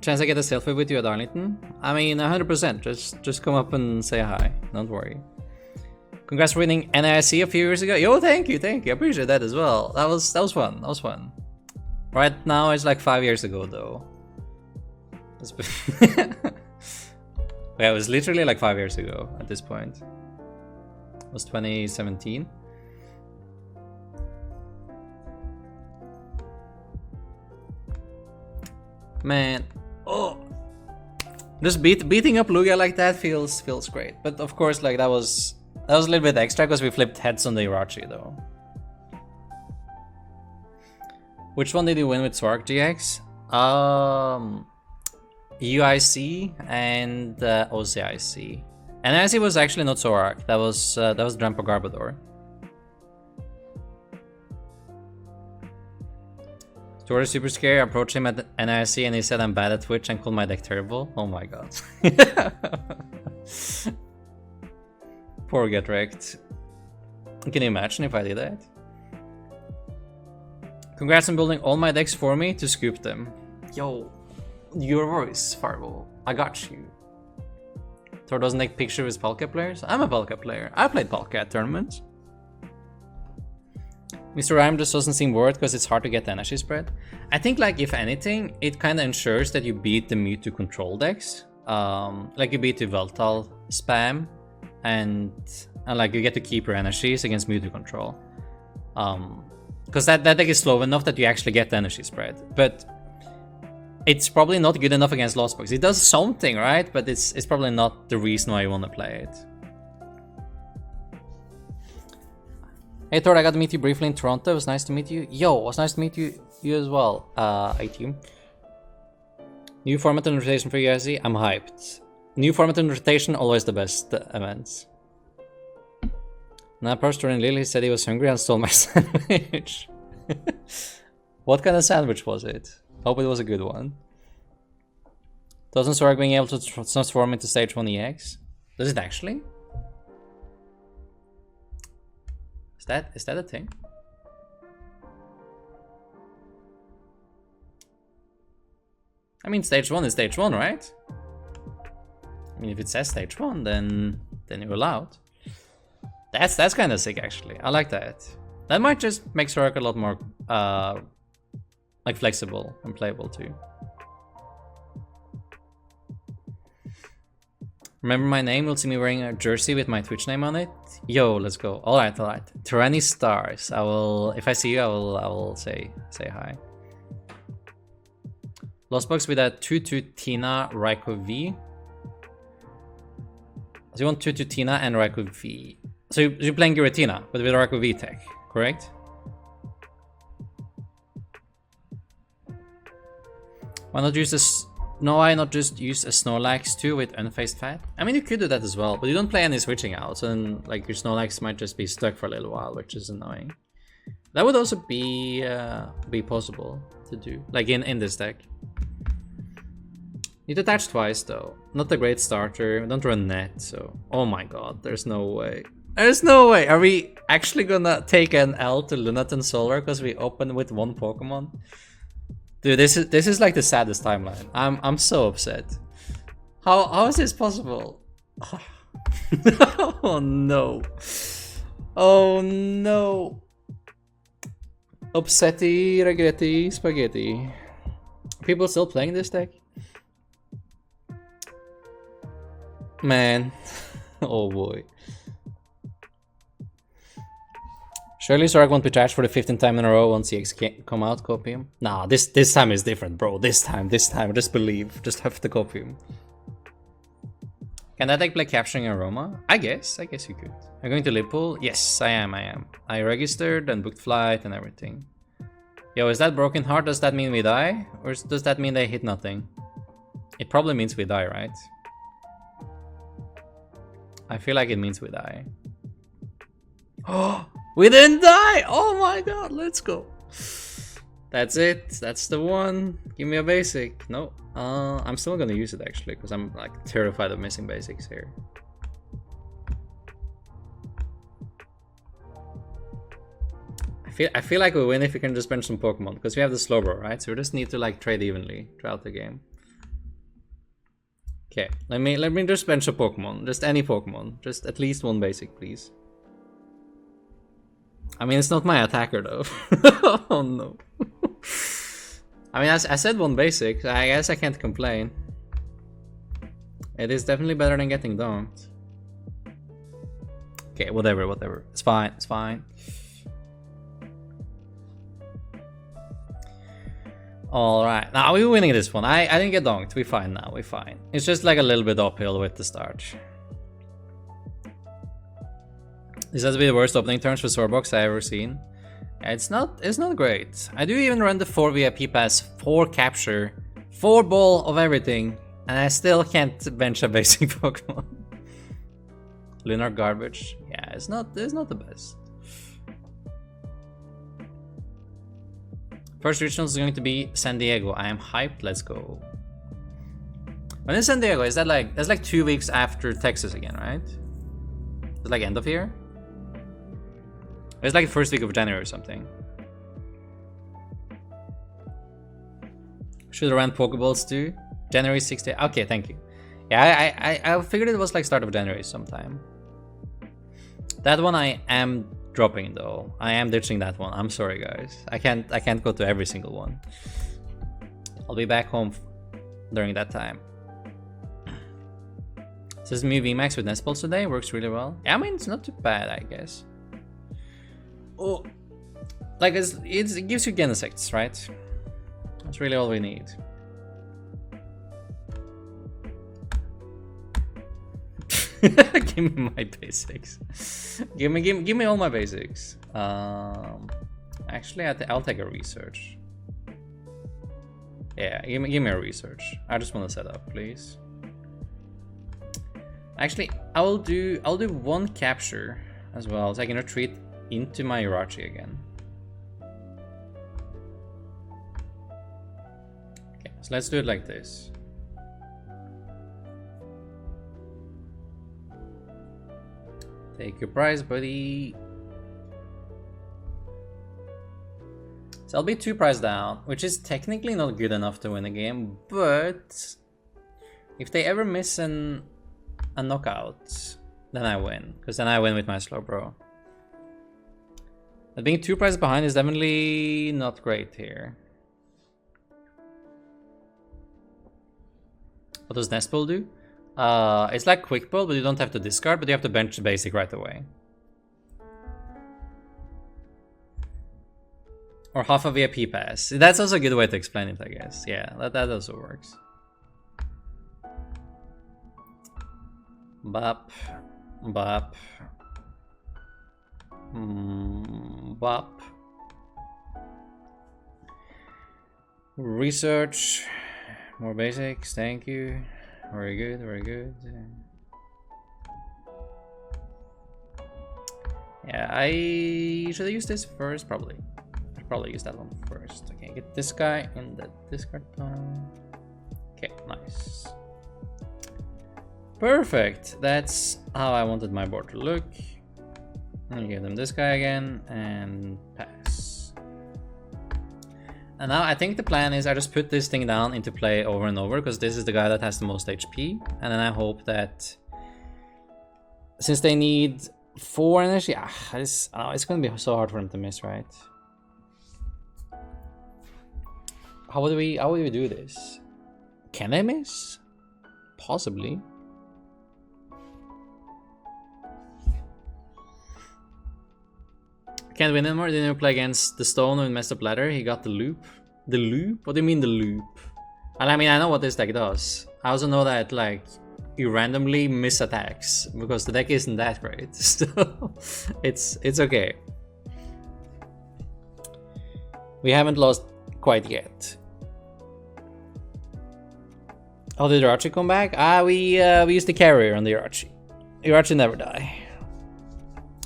Chance I get a selfie with you at Arlington? I mean, 100%. Just come up and say hi. Don't worry. Congrats for winning NIC a few years ago. Yo, thank you. I appreciate that as well. That was fun. Right now, it's like 5 years ago, though. Yeah, it was literally like 5 years ago at this point. It was 2017. Man, oh, just beating up Lugia like that feels great. But of course, like that was a little bit extra because we flipped heads on the Irachi though. Which one did you win with Swark GX? UIC and OCIC. And NIC was actually not Swark. That was Drampa Garbodor. Tor is super scary. I approached him at NIC and he said I'm bad at Twitch and called my deck terrible. Oh my god. Poor get wrecked. Can you imagine if I did that? Congrats on building all my decks for me to scoop them. Yo, your voice, Farbo. I got you. Thor doesn't take pictures with Palkia players? I'm a Palkia player. I played Palkia at tournaments. Mr. Rhyme just doesn't seem worth because it's hard to get the energy spread. I think, like, if anything, it kind of ensures that you beat the Mewtwo control decks. Like, you beat the Veltal spam, and like, you get to keep your energies against Mewtwo control. Because that deck is slow enough that you actually get the energy spread. But it's probably not good enough against Lost Box. It does something, right? But it's probably not the reason why you want to play it. Hey Thor, I got to meet you briefly in Toronto. It was nice to meet you. Yo, it was nice to meet you as well, A-Team. New format and rotation for USC? I'm hyped. New format and rotation, always the best events. Now, Pastor and Lily said he was hungry and stole my sandwich. What kind of sandwich was it? Hope it was a good one. Doesn't Zorak being able to transform into stage 1 EX? Does it actually? Is that a thing? I mean, stage 1 is stage 1, right? I mean, if it says stage 1, then you're allowed. That's kind of sick, actually. I like that. That might just make Zorak a lot more like flexible and playable too. Remember my name? You'll see me wearing a jersey with my Twitch name on it. Yo, let's go. All right. Tyranny stars. I will. If I see you, I will say hi. Lost box with a 2/2 Tina Raikou V. So you want 2/2 Tina and Raikou V. So you're playing Giratina, but with Raikou V tech, correct? Why not use this? No, why not just use a Snorlax too with unfaced fat? I mean, you could do that as well, but you don't play any switching out, so then like your Snorlax might just be stuck for a little while, which is annoying. That would also be possible to do, like in this deck. Need to attach twice though. Not a great starter. Don't run net, so oh my god, there's no way. There's no way. Are we actually gonna take an L to Lunathan Solar because we open with one Pokemon? Dude, this is like the saddest timeline. I'm so upset. How is this possible? Oh no. Oh no. Upsetty, regretti, spaghetti. People still playing this deck? Man. Oh boy. Surely Zorak won't be trashed for the 15th time in a row once CX come out, copy him. Nah, this time is different, bro. This time, just believe. Just have to copy him. Can that deck play Capturing Aroma? I guess you could. Are you going to Liverpool? Yes, I am. I registered and booked flight and everything. Yo, is that Broken Heart? Does that mean we die? Or does that mean they hit nothing? It probably means we die, right? I feel like it means we die. Oh! We didn't die! Oh my god, let's go. That's it. That's the one. Give me a basic. No. I'm still gonna use it actually, because I'm like terrified of missing basics here. I feel like we win if we can just bench some Pokemon, because we have the Slowbro, right? So we just need to like trade evenly throughout the game. Okay, let me just bench a Pokemon. Just any Pokemon. Just at least one basic, please. I mean, it's not my attacker though. Oh no. I mean, I said one basic. I guess I can't complain. It is definitely better than getting dunked. Okay, whatever. It's fine. Alright, now we're winning this one. I didn't get dunked. We're fine now. We're fine. It's just like a little bit uphill with the start. This has to be the worst opening turns for Sorbox I've ever seen. Yeah, it's not great. I do even run the 4 VIP pass, 4 capture, 4 ball of everything, and I still can't bench a basic Pokemon. Lunar garbage. Yeah, it's not the best. First regionals is going to be San Diego. I am hyped. Let's go. When is San Diego? Is that like that's like 2 weeks after Texas again, right? It's like end of year. It's like the first week of January or something. Should have ran Pokeballs too. January 16th. Okay, thank you. Yeah, I figured it was like start of January sometime. That one I am dropping though. I am ditching that one. I'm sorry guys. I can't go to every single one. I'll be back home during that time. Says me VMAX with Nest Balls today. Works really well. Yeah, I mean it's not too bad, I guess. Oh, like it gives you Genesects, right? That's really all we need. Give me my basics. Give me all my basics. Actually, I'll take a research. Yeah, give me a research. I just want to set up, please. Actually, I'll do one capture as well, so I can retreat into my Irachi again. So let's do it like this. Take your prize, buddy. So I'll be 2 prize down, which is technically not good enough to win a game, but if they ever miss a knockout, then I win, because then I win with my slow bro. But being 2 prizes behind is definitely not great here. What does Nest Pull do? It's like Quick Pull, but you don't have to discard, but you have to bench the basic right away. Or half a VIP pass. That's also a good way to explain it, I guess. Yeah, that also works. Bop. Bop. Bop. Research. More basics, thank you. Very good, very good. Yeah, I should have used this first, probably. I should probably use that one first. Okay, get this guy in the discard pile. Okay, nice. Perfect. That's how I wanted my board to look. And give them this guy again and pass. And now I think the plan is I just put this thing down into play over and over because this is the guy that has the most HP. And then I hope that since they need 4 energy, it's going to be so hard for them to miss, right? How would we do this? Can they miss? Possibly. Can't win anymore. Didn't play against the stone and messed up ladder. He got the loop. The loop? What do you mean the loop? And I mean, I know what this deck does. I also know that like you randomly miss attacks because the deck isn't that great. So it's okay. We haven't lost quite yet. Oh, did Irachi come back? We used the carrier on the Irachi. Irachi never die.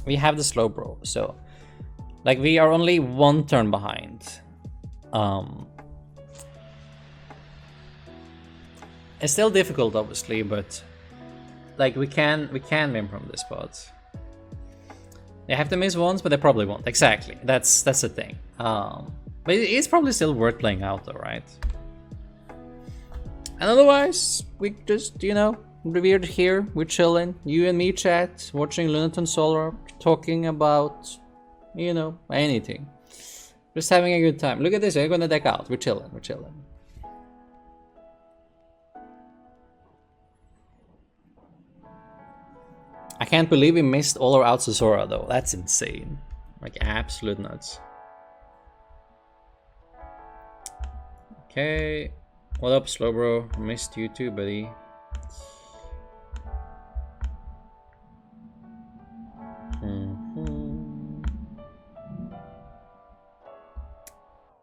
We have the slow bro, so like we are only 1 turn behind. It's still difficult, obviously, but like we can win from this spot. They have to miss once, but they probably won't. Exactly, that's the thing. But it's probably still worth playing out, though, right? And otherwise, we just, you know, we're here, we're chilling, you and me chat, watching Lunaton Solar, talking about, you know, anything. Just having a good time. Look at this, we're gonna deck out, we're chilling, we're chilling. I can't believe we missed all our outs to Sora, though. That's insane. Like, absolute nuts. Okay. What up, Slowbro? Missed you too, buddy.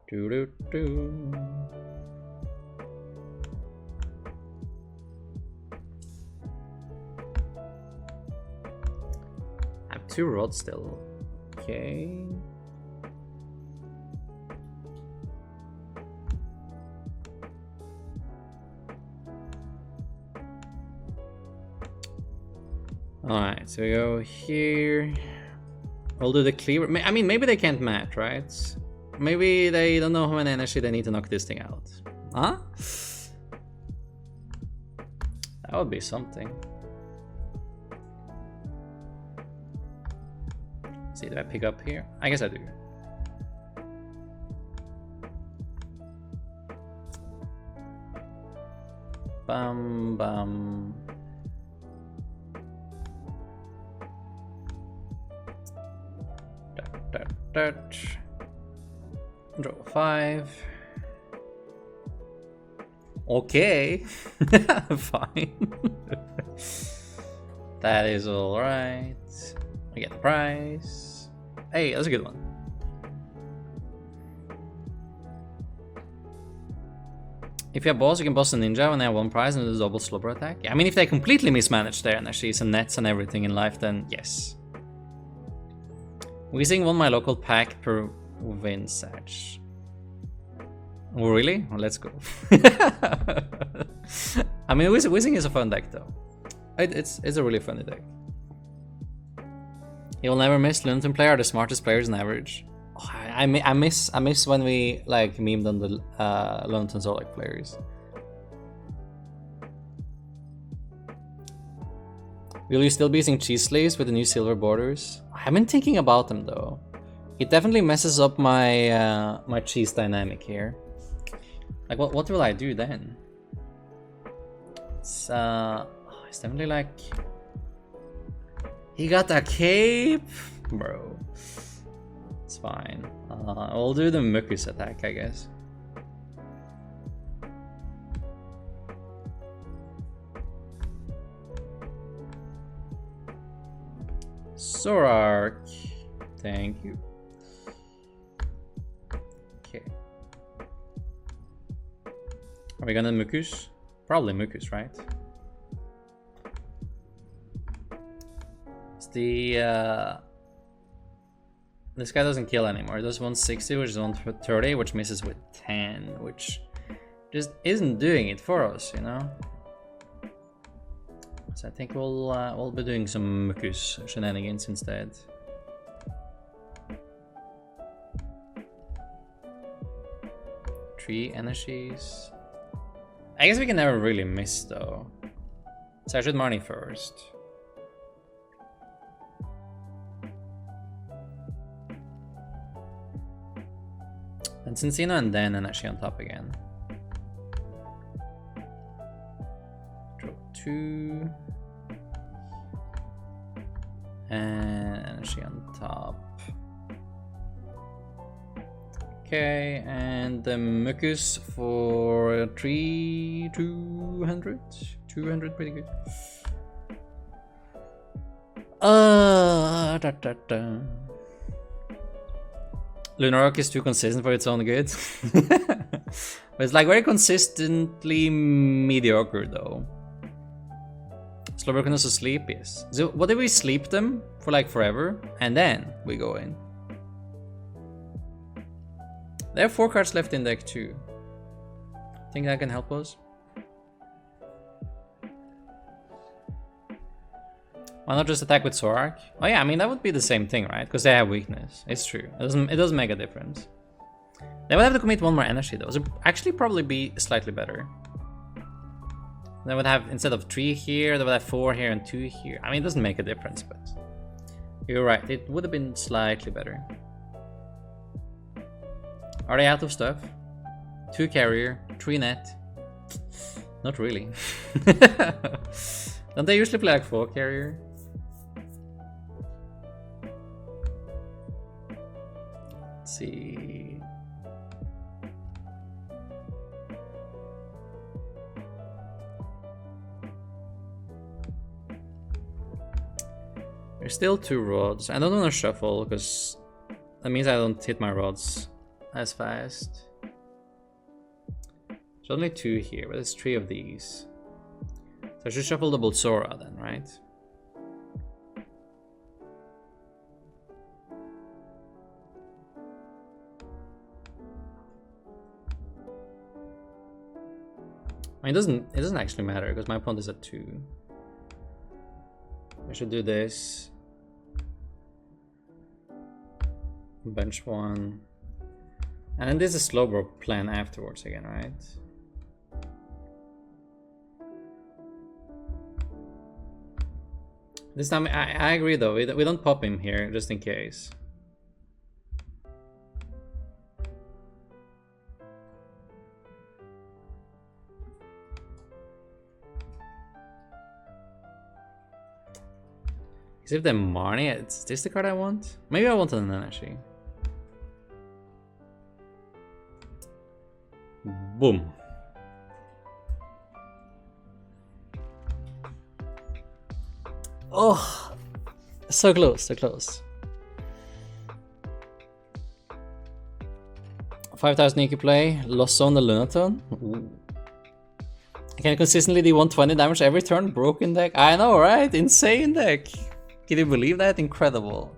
Do-do-do. I have 2 rods still. Okay. Alright, so we go here. We'll do the cleaver. I mean, maybe they can't match, right? Maybe they don't know how many energy they need to knock this thing out. Huh? That would be something. Let's see, do I pick up here? I guess I do. Bum bum. Touch. Draw 5. Okay. Fine. That is alright. I get the prize. Hey, that's a good one. If you have balls, you can boss a ninja when they have 1 prize and do a double slobber attack. I mean, if they completely mismanage their energies and nets and everything in life, then yes. Weezing won my local pack per win Satch. Oh, really? Well, let's go. I mean, Whizzing is a fun deck, though. It's a really funny deck. You'll never miss. Lunaton player are the smartest players on average. Oh, I miss when we like memed on the Lunaton Zolak players. Will you still be using cheese slaves with the new silver borders? I've been thinking about them though. It definitely messes up my my cheese dynamic here. Like what will I do then? It's definitely like he got a cape, bro. It's fine. I'll do the Mucus attack, I guess. Sorark, thank you. Okay. Are we gonna Mucus? Probably Mucus, right? It's the this guy doesn't kill anymore. It does 160, which is 130, which misses with 10, which just isn't doing it for us, you know. So I think we'll be doing some Mucus shenanigans instead. Three energies. I guess we can never really miss though. So I should Marnie first. And Cincino and then energy on top again. Draw 2. And energy on top. Okay, and the Mucus for 200? 200, pretty good. Lunarok is too consistent for its own good. But it's like very consistently mediocre though. Slowbro can also sleep, yes. So what if we sleep them for like forever and then we go in? They have 4 cards left in deck too. Think that can help us? Why not just attack with Sorark? Oh yeah, I mean that would be the same thing, right? Because they have weakness. It's true. It doesn't make a difference. They would have to commit 1 more energy though. So actually probably be slightly better. They would have, instead of 3 here, they would have 4 here and 2 here. I mean, it doesn't make a difference, but you're right. It would have been slightly better. Are they out of stuff? 2 carrier, 3 net. Not really. Don't they usually play like 4 carrier? Let's see. There's still 2 rods. I don't want to shuffle because that means I don't hit my rods as fast. There's only 2 here, but there's 3 of these. So I should shuffle the Bolsora then, right? I mean, it doesn't actually matter because my opponent is at 2. I should do this. Bench 1. And then this is Slowbro plan afterwards again, right? This time, I agree though, we don't pop him here, just in case. Is it the Marnie? Is this the card I want? Maybe I want an energy. Boom. Oh, so close, so close. 5,000 EQ play, lost zone the Lunaton. Ooh. I can consistently do 120 damage every turn, broken deck. I know, right? Insane deck. Can you believe that? Incredible.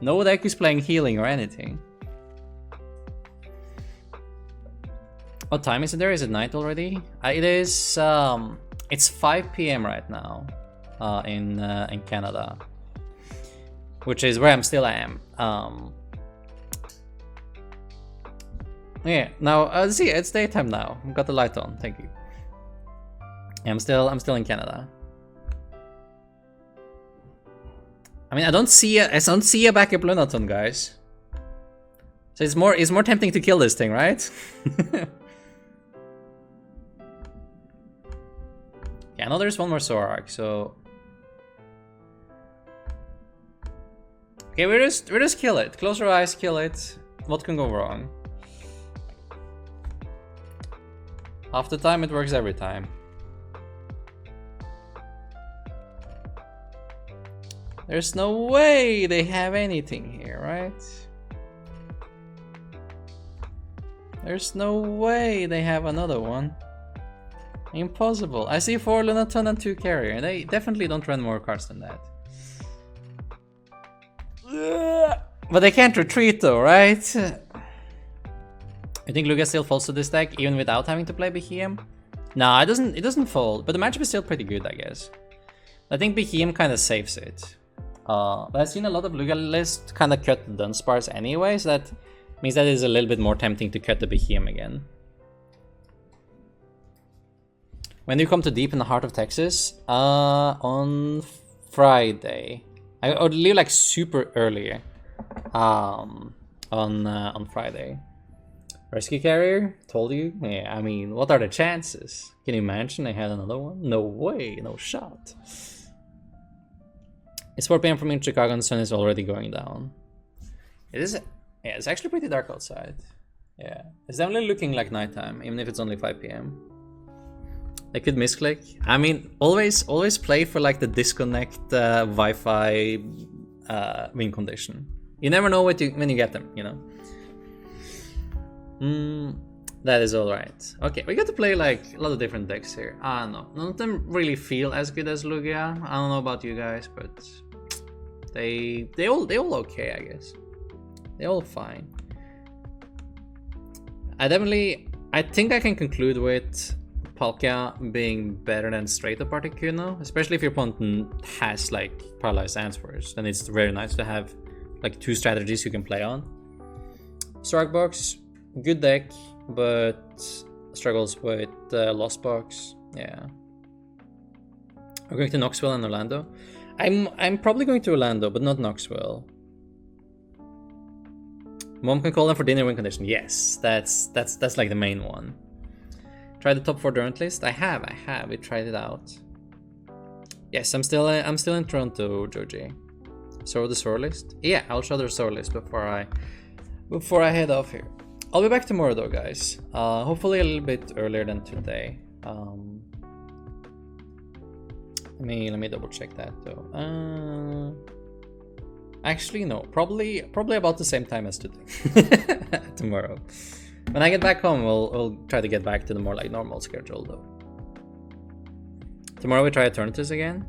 No deck is playing healing or anything. What time is it there? Is it night already? It is. It's 5 p.m. right now, in Canada, which is where I'm still am. Yeah. Now, see, it's daytime now. I've got the light on. Thank you. Yeah, I'm still in Canada. I mean, I don't see a backup Lunaton, guys. So it's more tempting to kill this thing, right? Yeah, I know there's one more Zorak, so okay, we just kill it. Close your eyes, kill it. What can go wrong? Half the time it works every time. There's no way they have anything here, right? There's no way they have another one. Impossible. I see 4 Lunaton and 2 Carrier. They definitely don't run more cards than that. But they can't retreat though, right? I think Lugia still falls to this deck even without having to play Behem. Nah, it doesn't fold, but the matchup is still pretty good, I guess. I think Behem kind of saves it. But I've seen a lot of Lugia lists kind of cut the Dunsparce anyway, so that means that it's a little bit more tempting to cut the Behem again. When do you come to Deep in the heart of Texas? On Friday. I would leave like super early. On Friday. Rescue Carrier? Told you? Yeah, I mean, what are the chances? Can you imagine I had another one? No way, no shot. It's 4 p.m. for me in Chicago and the sun is already going down. It is, yeah, it's actually pretty dark outside. Yeah, it's definitely looking like nighttime, even if it's only 5 p.m. I could misclick. I mean, always play for like the disconnect Wi-Fi win condition. You never know when you get them, you know. That is alright. Okay, we got to play like a lot of different decks here. I don't know. None of them really feel as good as Lugia. I don't know about you guys, but they all okay, I guess. They all fine. I think I can conclude with Palkia being better than straight up Articuno, especially if your opponent has like paralyzed answers. Then it's very nice to have like 2 strategies you can play on. Starkbox, good deck, but struggles with Lost Box. Yeah. We're going to Knoxville and Orlando. I'm probably going to Orlando, but not Knoxville. Mom can call them for dinner win condition. Yes, that's like the main one. Try the top 4 Durant list. I have. We tried it out. Yes, I'm still in Toronto, Joji. So the Sore list. Yeah, I'll show the Sore list before I head off here. I'll be back tomorrow though, guys. Hopefully a little bit earlier than today. Let me double check that though. Actually no, probably about the same time as today. Tomorrow. When I get back home, we'll try to get back to the more like normal schedule though. Tomorrow we try Eternatus again.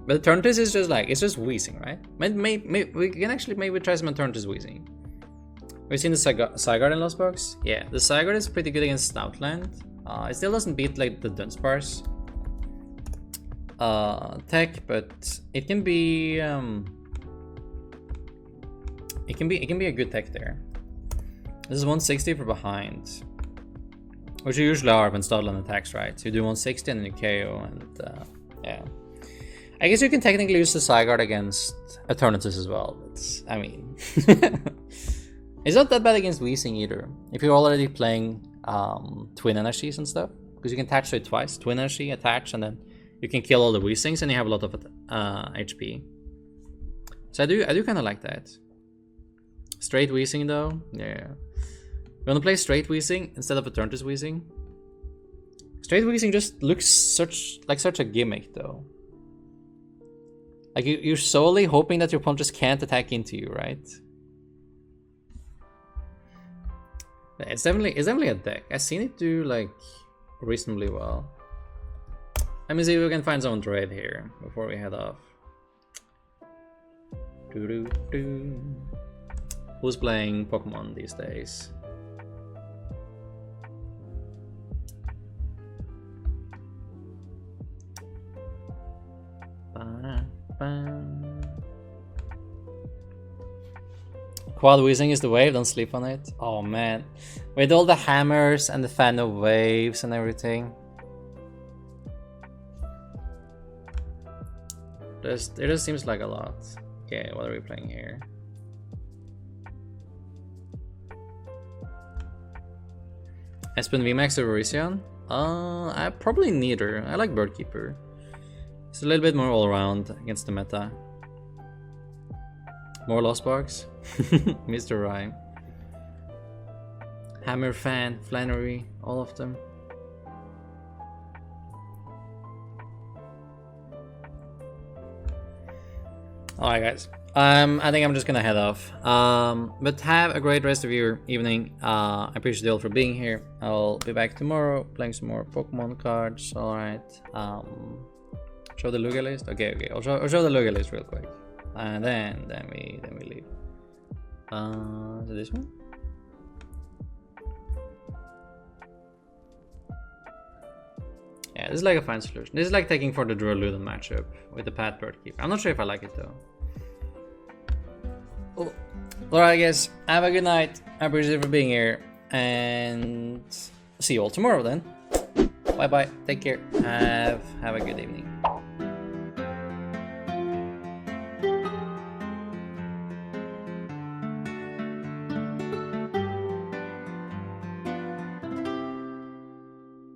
But Eternatus is just like, it's just wheezing, right? Maybe we can actually maybe try some Eternatus wheezing. We've seen the Zygarde in Lost Box. Yeah, the Zygarde is pretty good against Stoutland. It still doesn't beat like the Dunsparce tech, but it can be it can be a good tech there. This is 160 for behind, which you usually are when Stoutland attacks, right? So you do 160 and then you KO, and yeah. I guess you can technically use the Zygarde against Eternatus as well. But, I mean, it's not that bad against Weezing either. If you're already playing Twin Energies and stuff, because you can attach to it twice. Twin Energy, attach, and then you can kill all the Weezings and you have a lot of HP. So I do kind of like that. Straight Weezing though, yeah. You want to play straight Weezing instead of Eternatus Weezing? Straight Weezing just looks such a gimmick though. Like you're solely hoping that your opponent just can't attack into you, right? It's definitely a deck. I've seen it do like reasonably well. Let me see if we can find someone to raid here before we head off. Who's playing Pokemon these days? Quad wheezing is the wave, don't sleep on it. Oh man. With all the hammers and the fan of waves and everything. It just seems like a lot. Okay, what are we playing here? Espen VMAX or Elysian? I probably neither. I like Birdkeeper. It's a little bit more all around against the meta. More Lost Box. Mr. Rhyme. Hammer Fan, Flannery, all of them. Alright guys, I think I'm just gonna head off. But have a great rest of your evening. I appreciate you all for being here. I'll be back tomorrow playing some more Pokemon cards. Alright. Show the Lugia list? Okay. I'll show the Lugia list real quick. And then we leave. Is it this one? Yeah, this is like a fine solution. This is like taking for the Droluden matchup with the Pat Birdkeeper. I'm not sure if I like it though. Oh. Alright guys, have a good night. I appreciate you for being here. And see you all tomorrow then. Bye bye. Take care. Have a good evening.